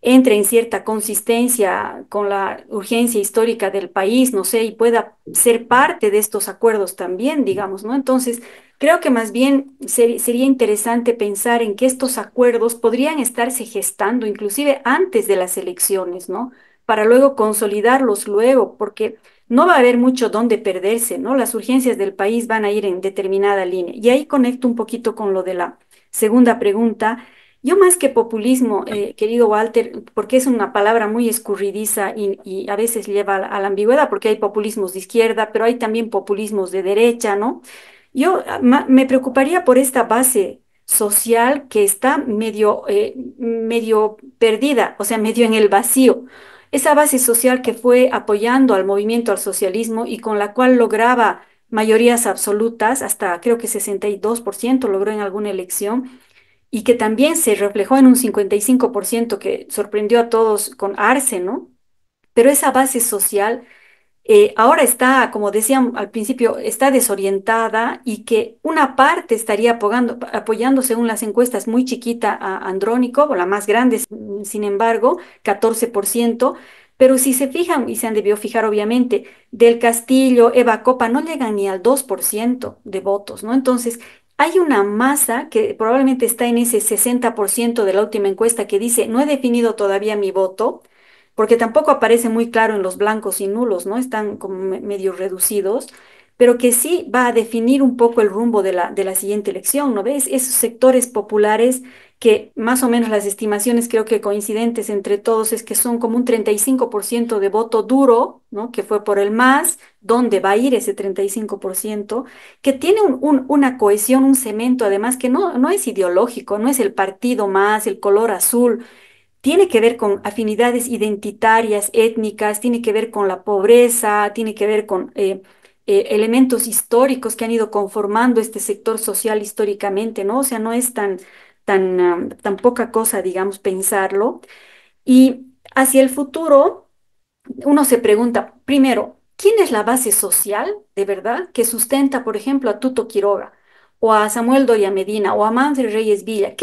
entre en cierta consistencia con la urgencia histórica del país, no sé, y pueda ser parte de estos acuerdos también, digamos, ¿no? Entonces, creo que más bien sería interesante pensar en que estos acuerdos podrían estarse gestando inclusive antes de las elecciones, ¿no? Para luego consolidarlos luego, porque no va a haber mucho donde perderse, ¿no? Las urgencias del país van a ir en determinada línea. Y ahí conecto un poquito con lo de la segunda pregunta Yo más que populismo, querido Walter, porque es una palabra muy escurridiza y a veces lleva a la ambigüedad, porque hay populismos de izquierda, pero hay también populismos de derecha, ¿no? Yo me preocuparía por esta base social que está medio perdida, o sea, medio en el vacío. Esa base social que fue apoyando al movimiento al socialismo y con la cual lograba mayorías absolutas, hasta creo que 62% logró en alguna elección y que también se reflejó en un 55% que sorprendió a todos con Arce, ¿no? Pero esa base social ahora está, como decían al principio, está desorientada y que una parte estaría apoyando, según las encuestas, muy chiquita a Andrónico, o la más grande, sin embargo, 14%. Pero si se fijan, y se han debido fijar obviamente, del Castillo, Eva Copa, no llegan ni al 2% de votos, ¿no? Entonces, hay una masa que probablemente está en ese 60% de la última encuesta que dice, no he definido todavía mi voto porque tampoco aparece muy claro en los blancos y nulos, ¿no? Están como medio reducidos, pero que sí va a definir un poco el rumbo de la siguiente elección, ¿no ves? Esos sectores populares que más o menos las estimaciones creo que coincidentes entre todos es que son como un 35% de voto duro, ¿no? Que fue por el MAS, ¿dónde va a ir ese 35%? Que tiene una cohesión, un cemento, además que no es ideológico, no es el partido más, el color azul, tiene que ver con afinidades identitarias, étnicas, tiene que ver con la pobreza, tiene que ver con elementos históricos que han ido conformando este sector social históricamente, ¿no? O sea, no es tan poca cosa, digamos, pensarlo. Y hacia el futuro uno se pregunta, primero, ¿quién es la base social de verdad que sustenta, por ejemplo, a Tuto Quiroga o a Samuel Doria Medina o a Manfred Reyes Villa?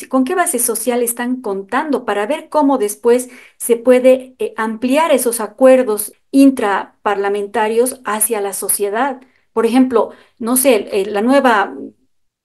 ¿Con qué base social están contando para ver cómo después se puede ampliar esos acuerdos intraparlamentarios hacia la sociedad? Por ejemplo, no sé, la nueva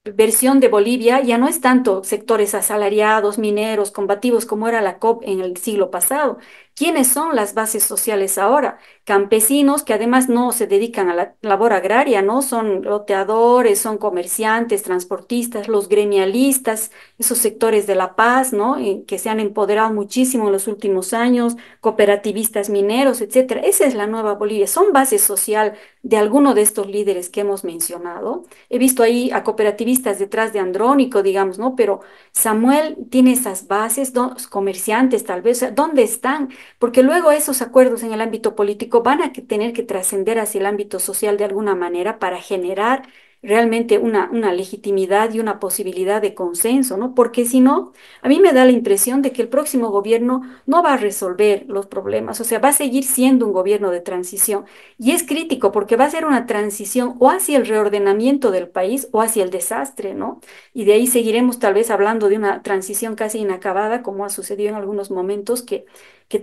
versión de Bolivia ya no es tanto sectores asalariados, mineros, combativos como era la COP en el siglo pasado. ¿Quiénes son las bases sociales ahora? Campesinos que además no se dedican a la labor agraria, ¿no? Son loteadores, son comerciantes, transportistas, los gremialistas, esos sectores de la paz, ¿no? Que se han empoderado muchísimo en los últimos años, cooperativistas mineros, etcétera. Esa es la nueva Bolivia. Son base social de alguno de estos líderes que hemos mencionado. He visto ahí a cooperativistas detrás de Andrónico, digamos, ¿no? Pero Samuel tiene esas bases, los comerciantes tal vez, o sea, ¿dónde están? Porque luego esos acuerdos en el ámbito político van a tener que trascender hacia el ámbito social de alguna manera para generar realmente una legitimidad y una posibilidad de consenso, ¿no? Porque si no, a mí me da la impresión de que el próximo gobierno no va a resolver los problemas, o sea, va a seguir siendo un gobierno de transición. Y es crítico porque va a ser una transición o hacia el reordenamiento del país o hacia el desastre, ¿no? Y de ahí seguiremos tal vez hablando de una transición casi inacabada, como ha sucedido en algunos momentos, que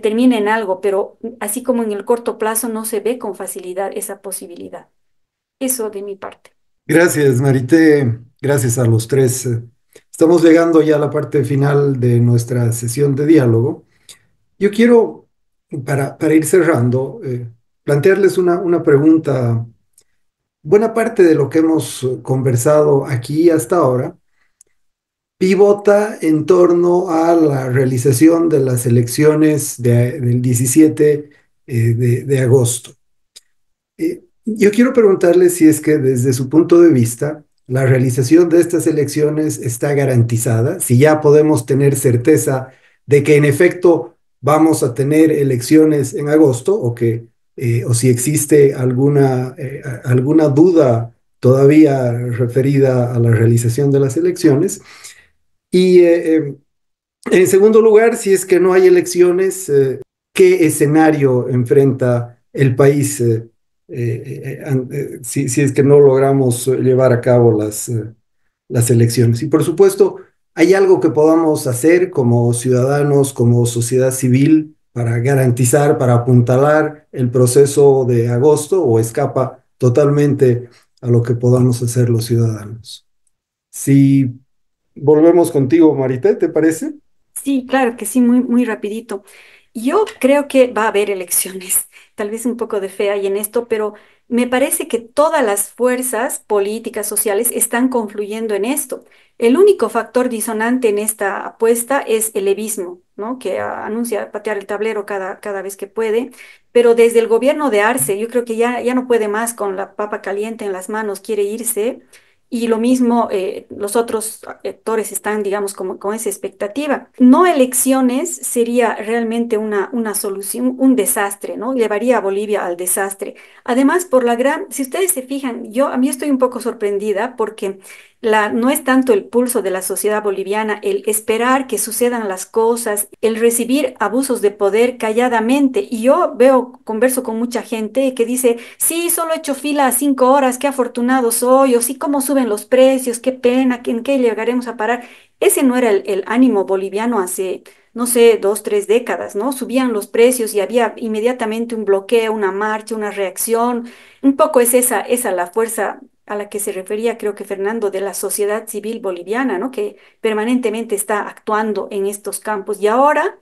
termine en algo, pero así como en el corto plazo no se ve con facilidad esa posibilidad. Eso de mi parte. Gracias, Marité. Gracias a los tres. Estamos llegando ya a la parte final de nuestra sesión de diálogo. Yo quiero, para ir cerrando, plantearles una pregunta. Buena parte de lo que hemos conversado aquí hasta ahora pivota en torno a la realización de las elecciones del 17 de agosto. Yo quiero preguntarle si es que desde su punto de vista la realización de estas elecciones está garantizada, si ya podemos tener certeza de que en efecto vamos a tener elecciones en agosto o si existe alguna duda todavía referida a la realización de las elecciones. Y en segundo lugar, si es que no hay elecciones, ¿qué escenario enfrenta el país si es que no logramos llevar a cabo las elecciones? Y por supuesto, ¿hay algo que podamos hacer como ciudadanos, como sociedad civil, para garantizar, para apuntalar el proceso de agosto o escapa totalmente a lo que podamos hacer los ciudadanos? Si volvemos contigo, Marité, ¿te parece? Sí, claro que sí, muy rapidito. Yo creo que va a haber elecciones. tal vez un poco de fe hay en esto, pero me parece que todas las fuerzas políticas, sociales, están confluyendo en esto. El único factor disonante en esta apuesta es el levismo, ¿no? Que anuncia patear el tablero cada vez que puede, pero desde el gobierno de Arce, yo creo que ya no puede más con la papa caliente en las manos, quiere irse. Y lo mismo, los otros actores están, digamos, como con esa expectativa. No elecciones sería realmente una solución, un desastre, ¿no? Llevaría a Bolivia al desastre. Además, si ustedes se fijan, a mí estoy un poco sorprendida porque no es tanto el pulso de la sociedad boliviana, el esperar que sucedan las cosas, el recibir abusos de poder calladamente. Y yo converso con mucha gente que dice, sí, solo he hecho fila a 5 horas, qué afortunado soy, o sí, cómo suben los precios, qué pena, ¿en qué llegaremos a parar? Ese no era el ánimo boliviano hace, no sé, 2, 3 décadas, ¿no? Subían los precios y había inmediatamente un bloqueo, una marcha, una reacción. Un poco es esa la fuerza a la que se refería, creo que Fernando, de la sociedad civil boliviana, ¿no? Que permanentemente está actuando en estos campos. Y ahora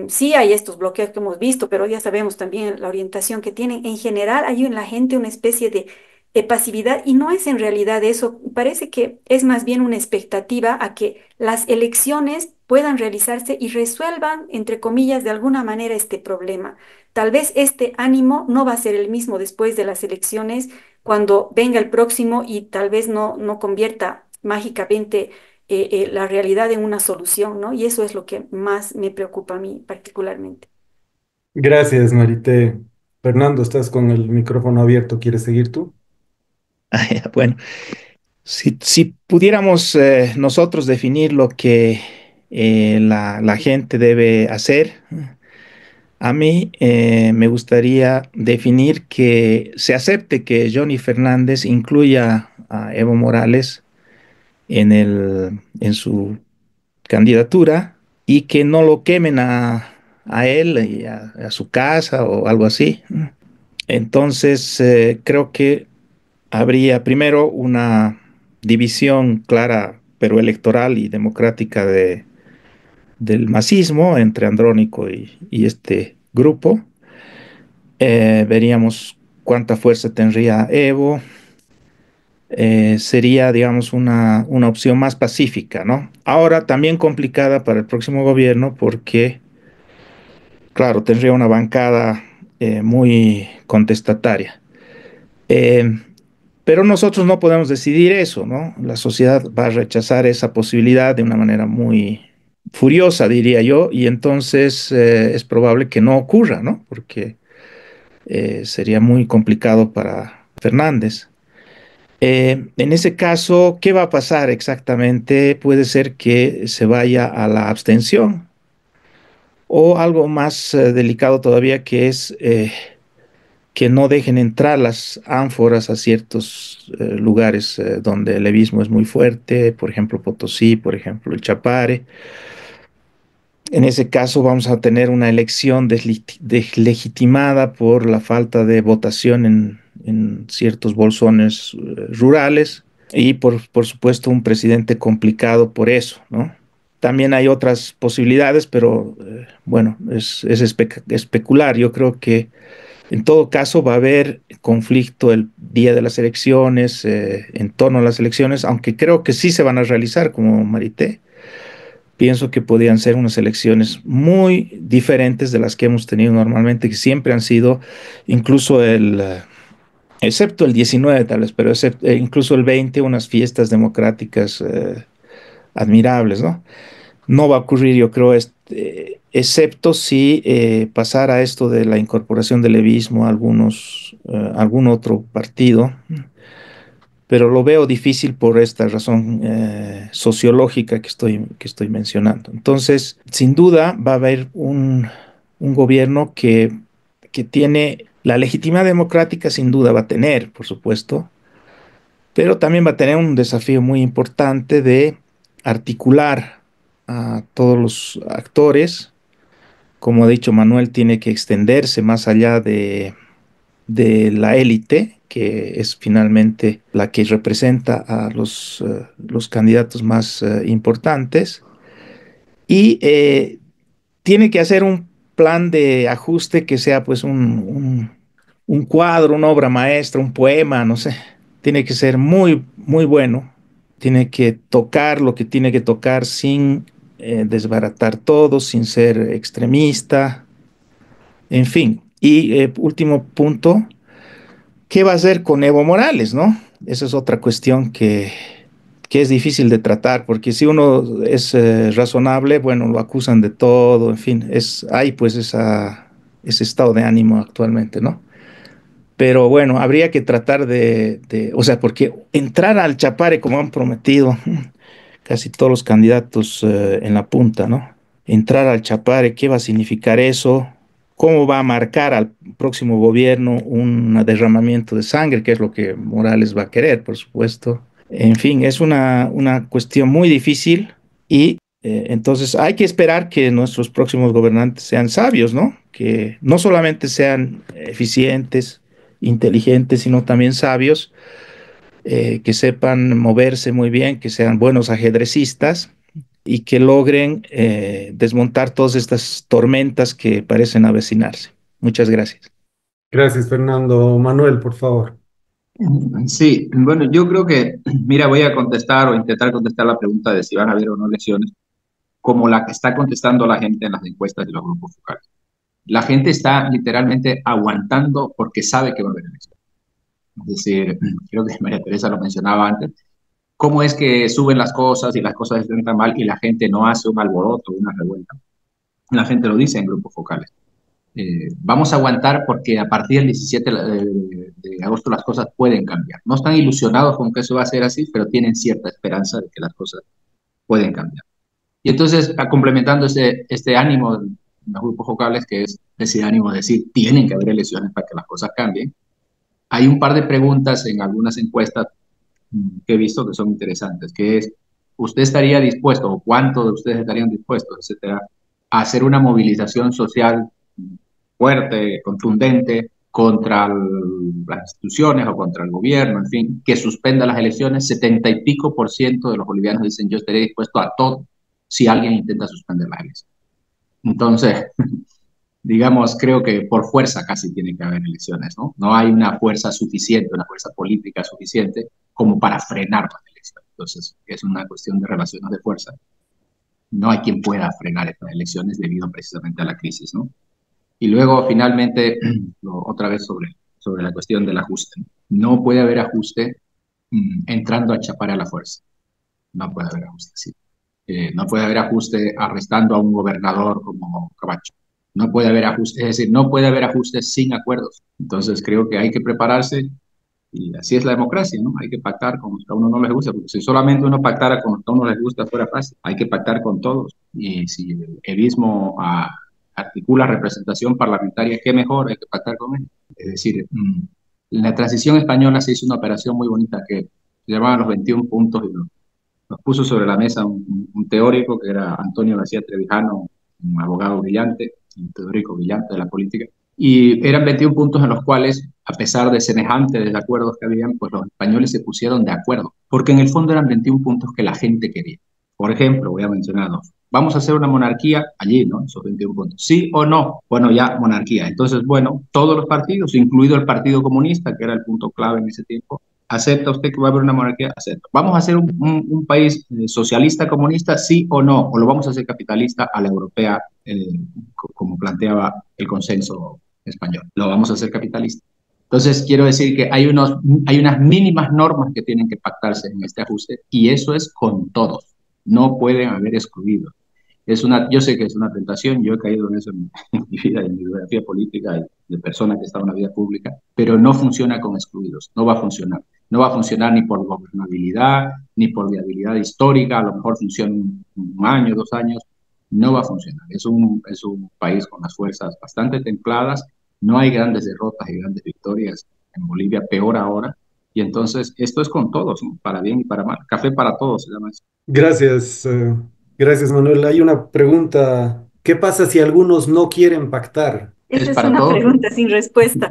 sí hay estos bloqueos que hemos visto, pero ya sabemos también la orientación que tienen. En general hay en la gente una especie de pasividad y no es en realidad eso. Parece que es más bien una expectativa a que las elecciones puedan realizarse y resuelvan, entre comillas, de alguna manera este problema. Tal vez este ánimo no va a ser el mismo después de las elecciones, cuando venga el próximo y tal vez no convierta mágicamente la realidad en una solución, ¿no? Y eso es lo que más me preocupa a mí particularmente. Gracias, Marité. Fernando, estás con el micrófono abierto. ¿Quieres seguir tú? Bueno, si pudiéramos nosotros definir lo que la gente debe hacer, a mí me gustaría definir que se acepte que Johnny Fernández incluya a Evo Morales en su candidatura y que no lo quemen a él y a su casa o algo así. Entonces, creo que habría primero una división clara, pero electoral y democrática del masismo entre Andrónico y este grupo. Veríamos cuánta fuerza tendría Evo. Sería, digamos, una opción más pacífica, ¿no? Ahora también complicada para el próximo gobierno porque, claro, tendría una bancada muy contestataria. Eh, pero nosotros no podemos decidir eso, ¿no? La sociedad va a rechazar esa posibilidad de una manera muy furiosa, diría yo, y entonces es probable que no ocurra, ¿no? Porque sería muy complicado para Fernández. En ese caso, ¿qué va a pasar exactamente? Puede ser que se vaya a la abstención o algo más delicado todavía, que es que no dejen entrar las ánforas a ciertos lugares donde el levismo es muy fuerte, por ejemplo Potosí, por ejemplo el Chapare. En ese caso vamos a tener una elección deslegitimada por la falta de votación en ciertos bolsones rurales y por supuesto un presidente complicado por eso, ¿no? También hay otras posibilidades, pero bueno, es especular. Yo creo que en todo caso va a haber conflicto el día de las elecciones, en torno a las elecciones, aunque creo que sí se van a realizar, como Marité. Pienso que podían ser unas elecciones muy diferentes de las que hemos tenido normalmente, que siempre han sido, incluso excepto el 19 tal vez, pero incluso el 20, unas fiestas democráticas admirables, ¿no? No va a ocurrir, yo creo, excepto si pasara esto de la incorporación del levismo a algún otro partido, pero lo veo difícil por esta razón sociológica que estoy mencionando. Entonces, sin duda, va a haber un gobierno que tiene la legitimidad democrática, sin duda va a tener, por supuesto, pero también va a tener un desafío muy importante de articular a todos los actores. Como ha dicho Manuel, tiene que extenderse más allá de la élite, que es finalmente la que representa a los candidatos más importantes, y tiene que hacer plan de ajuste que sea pues un cuadro, una obra maestra, un poema, no sé. Tiene que ser muy, muy bueno. Tiene que tocar lo que tiene que tocar sin desbaratar todo, sin ser extremista, en fin. Y último punto, ¿qué va a hacer con Evo Morales, no? Esa es otra cuestión que es difícil de tratar, porque si uno es razonable, bueno, lo acusan de todo, en fin, hay pues ese estado de ánimo actualmente, ¿no? Pero bueno, habría que tratar o sea, porque entrar al Chapare como han prometido casi todos los candidatos en la punta, ¿no? Entrar al Chapare, ¿qué va a significar eso? ¿Cómo va a marcar al próximo gobierno un derramamiento de sangre, que es lo que Morales va a querer, por supuesto? En fin, es una cuestión muy difícil y entonces hay que esperar que nuestros próximos gobernantes sean sabios, ¿no? Que no solamente sean eficientes, inteligentes, sino también sabios, que sepan moverse muy bien, que sean buenos ajedrecistas y que logren desmontar todas estas tormentas que parecen avecinarse. Muchas gracias. Gracias, Fernando. Manuel, por favor. Sí, bueno, yo creo que, mira, voy a contestar o intentar contestar la pregunta de si van a haber o no elecciones, como la que está contestando la gente en las encuestas de los grupos focales. La gente está literalmente aguantando porque sabe que va a haber elecciones. Es decir, creo que María Teresa lo mencionaba antes, cómo es que suben las cosas y las cosas están tan mal y la gente no hace un alboroto, una revuelta. La gente lo dice en grupos focales. Vamos a aguantar porque a partir del 17 de agosto las cosas pueden cambiar. No están ilusionados con que eso va a ser así, pero tienen cierta esperanza de que las cosas pueden cambiar. Y entonces, complementando este ánimo de los grupos focales, que es ese ánimo de decir, tienen que haber elecciones para que las cosas cambien, hay un par de preguntas en algunas encuestas que he visto que son interesantes, que es, ¿usted estaría dispuesto, o cuántos de ustedes estarían dispuestos, etcétera, a hacer una movilización social fuerte, contundente, contra las instituciones o contra el gobierno, en fin, que suspenda las elecciones? 70 y pico% de los bolivianos dicen, yo estaría dispuesto a todo si alguien intenta suspender las elecciones. Entonces, digamos, creo que por fuerza casi tiene que haber elecciones, ¿no? No hay una fuerza suficiente, una fuerza política suficiente como para frenar las elecciones. Entonces, es una cuestión de relaciones de fuerza. No hay quien pueda frenar estas elecciones debido precisamente a la crisis, ¿no? Y luego, finalmente, otra vez sobre la cuestión del ajuste. No puede haber ajuste entrando a chapar a la fuerza. No puede haber ajuste, sí. No puede haber ajuste arrestando a un gobernador como Camacho. No puede haber ajuste, es decir, no puede haber ajustes sin acuerdos. Entonces creo que hay que prepararse y así es la democracia, ¿no? Hay que pactar con los que a uno no les gusta, porque si solamente uno pactara con los que a uno les gusta fuera fácil. Hay que pactar con todos. Y si el evismo articula representación parlamentaria, qué mejor, hay que pactar con él. Es decir, en la transición española se hizo una operación muy bonita que se llamaba los 21 puntos y nos puso sobre la mesa un teórico que era Antonio García Trevijano, un abogado brillante, un teórico brillante de la política, y eran 21 puntos en los cuales, a pesar de semejantes desacuerdos que habían, pues los españoles se pusieron de acuerdo, porque en el fondo eran 21 puntos que la gente quería. Por ejemplo, voy a mencionar dos. Vamos a hacer una monarquía allí, ¿no? Esos 21 puntos. ¿Sí o no? Bueno, ya monarquía. Entonces, bueno, todos los partidos, incluido el Partido Comunista, que era el punto clave en ese tiempo, ¿acepta usted que va a haber una monarquía? Acepto. ¿Vamos a hacer un país socialista, comunista, sí o no? ¿O lo vamos a hacer capitalista a la europea, como planteaba el consenso español? Lo vamos a hacer capitalista. Entonces, quiero decir que hay unas mínimas normas que tienen que pactarse en este ajuste y eso es con todos. No pueden haber excluidos. Yo sé que es una tentación, yo he caído en eso en mi vida, en mi biografía política y de persona que está en la vida pública, pero no funciona con excluidos, no va a funcionar. No va a funcionar ni por gobernabilidad, ni por viabilidad histórica, a lo mejor funciona un año, 2 años, no va a funcionar. Es un país con las fuerzas bastante templadas, no hay grandes derrotas y grandes victorias en Bolivia, peor ahora, y entonces esto es con todos, ¿no? Para bien y para mal. Café para todos se llama eso. Gracias, gracias, Manuel. Hay una pregunta. ¿Qué pasa si algunos no quieren pactar? Esa es Para una todos. pregunta sin respuesta.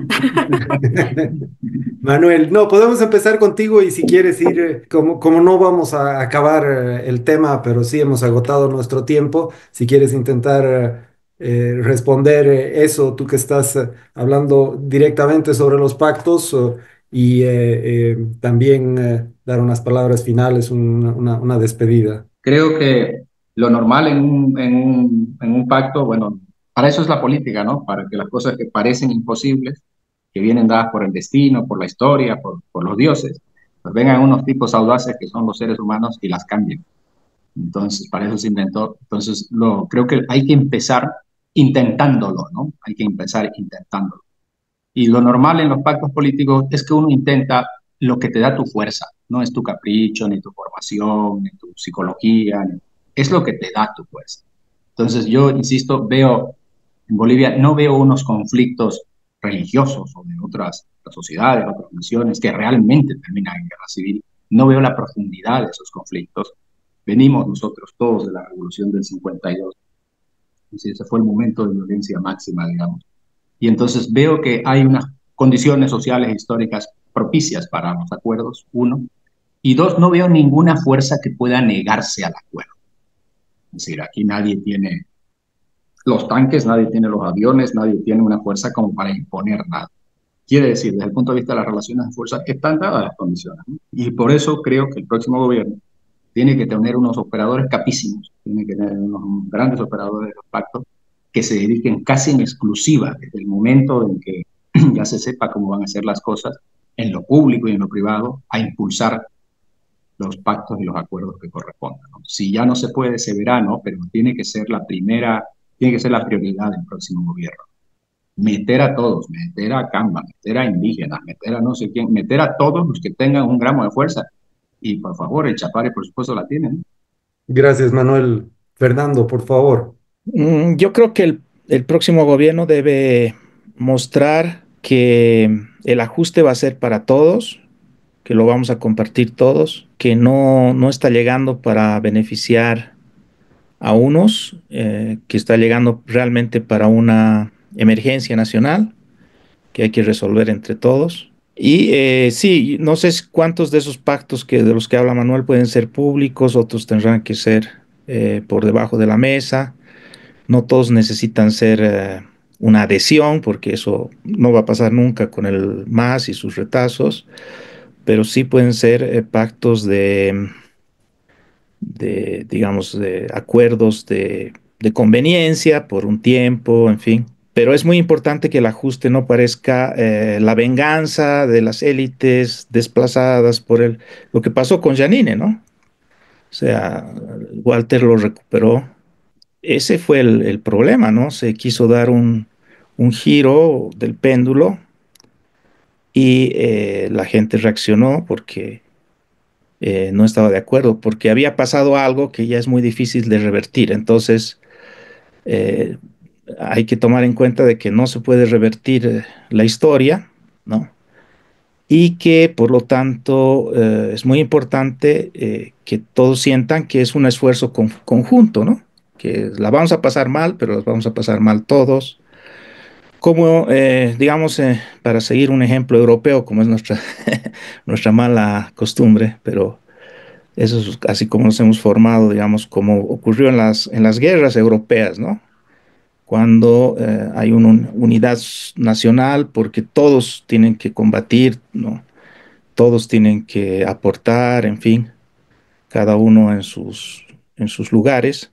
Manuel, no, podemos empezar contigo y si quieres ir, como no vamos a acabar el tema, pero sí hemos agotado nuestro tiempo, si quieres intentar responder eso, tú que estás hablando directamente sobre los pactos y también dar unas palabras finales, una despedida. Creo que lo normal en un pacto, bueno, para eso es la política, ¿no? Para que las cosas que parecen imposibles, que vienen dadas por el destino, por la historia, por los dioses, pues vengan unos tipos audaces que son los seres humanos y las cambien. Entonces, para eso se inventó. Entonces, creo que hay que empezar intentándolo, ¿no? Hay que empezar intentándolo. Y lo normal en los pactos políticos es que uno intenta lo que te da tu fuerza, no es tu capricho, ni tu formación, ni tu psicología, es lo que te da tu fuerza. Entonces yo, insisto, veo en Bolivia, no veo unos conflictos religiosos o de otras sociedades, otras naciones que realmente terminan en guerra civil. No veo la profundidad de esos conflictos. Venimos nosotros todos de la revolución del 52. Ese fue el momento de violencia máxima, digamos. Y entonces veo que hay unas condiciones sociales e históricas propicias para los acuerdos, uno. Y dos, no veo ninguna fuerza que pueda negarse al acuerdo. Es decir, aquí nadie tiene los tanques, nadie tiene los aviones, nadie tiene una fuerza como para imponer nada. Quiere decir, desde el punto de vista de las relaciones de fuerza, están dadas las condiciones, ¿no? Y por eso creo que el próximo gobierno tiene que tener unos operadores capísimos, tiene que tener unos grandes operadores de los pactos que se dediquen casi en exclusiva, desde el momento en que ya se sepa cómo van a ser las cosas, en lo público y en lo privado, a impulsar los pactos y los acuerdos que correspondan, ¿no? Si ya no se puede, se verá, ¿no? Pero tiene que ser la primera, tiene que ser la prioridad del próximo gobierno. Meter a todos, meter a Camba, meter a indígenas, meter a no sé quién, meter a todos los que tengan un gramo de fuerza. Y por favor, el Chapare, por supuesto, la tiene, ¿no? Gracias, Manuel. Fernando, por favor. Yo creo que el próximo gobierno debe mostrar que el ajuste va a ser para todos, que lo vamos a compartir todos, que no está llegando para beneficiar a unos, que está llegando realmente para una emergencia nacional que hay que resolver entre todos. Y sí, no sé cuántos de esos pactos de los que habla Manuel pueden ser públicos, otros tendrán que ser por debajo de la mesa. No todos necesitan ser una adhesión, porque eso no va a pasar nunca con el MAS y sus retazos, pero sí pueden ser pactos digamos, de acuerdos de conveniencia por un tiempo, en fin. Pero es muy importante que el ajuste no parezca la venganza de las élites desplazadas por lo que pasó con Janine, ¿no? O sea, Walter lo recuperó. Ese fue el problema, ¿no? Se quiso dar un giro del péndulo y la gente reaccionó porque no estaba de acuerdo, porque había pasado algo que ya es muy difícil de revertir. Entonces, eh, hay que tomar en cuenta de que no se puede revertir la historia, ¿no? Y que por lo tanto es muy importante que todos sientan que es un esfuerzo conjunto, ¿no? Que la vamos a pasar mal, pero las vamos a pasar mal todos. Como, digamos, para seguir un ejemplo europeo, como es nuestra mala costumbre, pero eso es así como nos hemos formado, digamos, como ocurrió en las guerras europeas, ¿no? Cuando hay una unidad nacional, porque todos tienen que combatir, ¿no? Todos tienen que aportar, en fin, cada uno en sus lugares.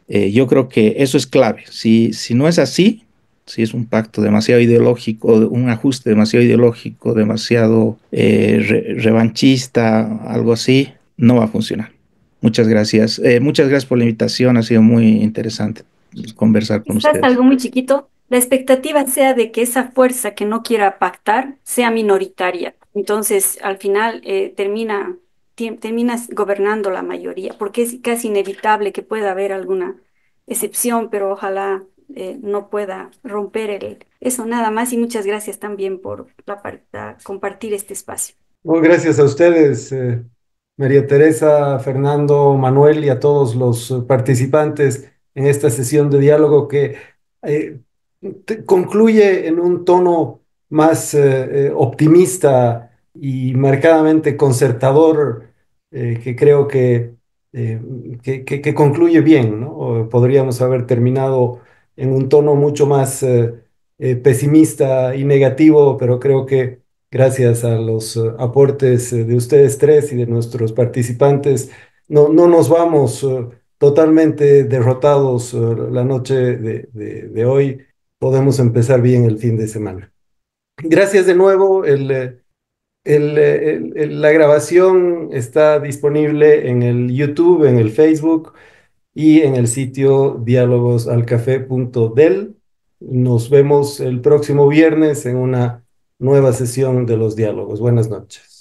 Yo creo que eso es clave. Si no es así, si es un pacto demasiado ideológico, un ajuste demasiado ideológico, demasiado revanchista, algo así, no va a funcionar. Muchas gracias. Muchas gracias por la invitación. Ha sido muy interesante conversar con Quizás ustedes. algo muy chiquito, la expectativa sea de que esa fuerza que no quiera pactar sea minoritaria. Entonces, al final terminas gobernando la mayoría, porque es casi inevitable que pueda haber alguna excepción, pero ojalá no pueda romper eso nada más. Y muchas gracias también por compartir este espacio. Bueno, gracias a ustedes, María Teresa, Fernando, Manuel y a todos los participantes en esta sesión de diálogo que eh, concluye en un tono más optimista y marcadamente concertador, que creo eh, que concluye bien, ¿no? O podríamos haber terminado en un tono mucho más pesimista y negativo, pero creo que gracias a los aportes de ustedes tres y de nuestros participantes, no nos vamos totalmente derrotados la noche de hoy. Podemos empezar bien el fin de semana. Gracias de nuevo. La grabación está disponible en el YouTube, en el Facebook y en el sitio dialogosalcafé.del. Nos vemos el próximo viernes en una nueva sesión de los diálogos. Buenas noches.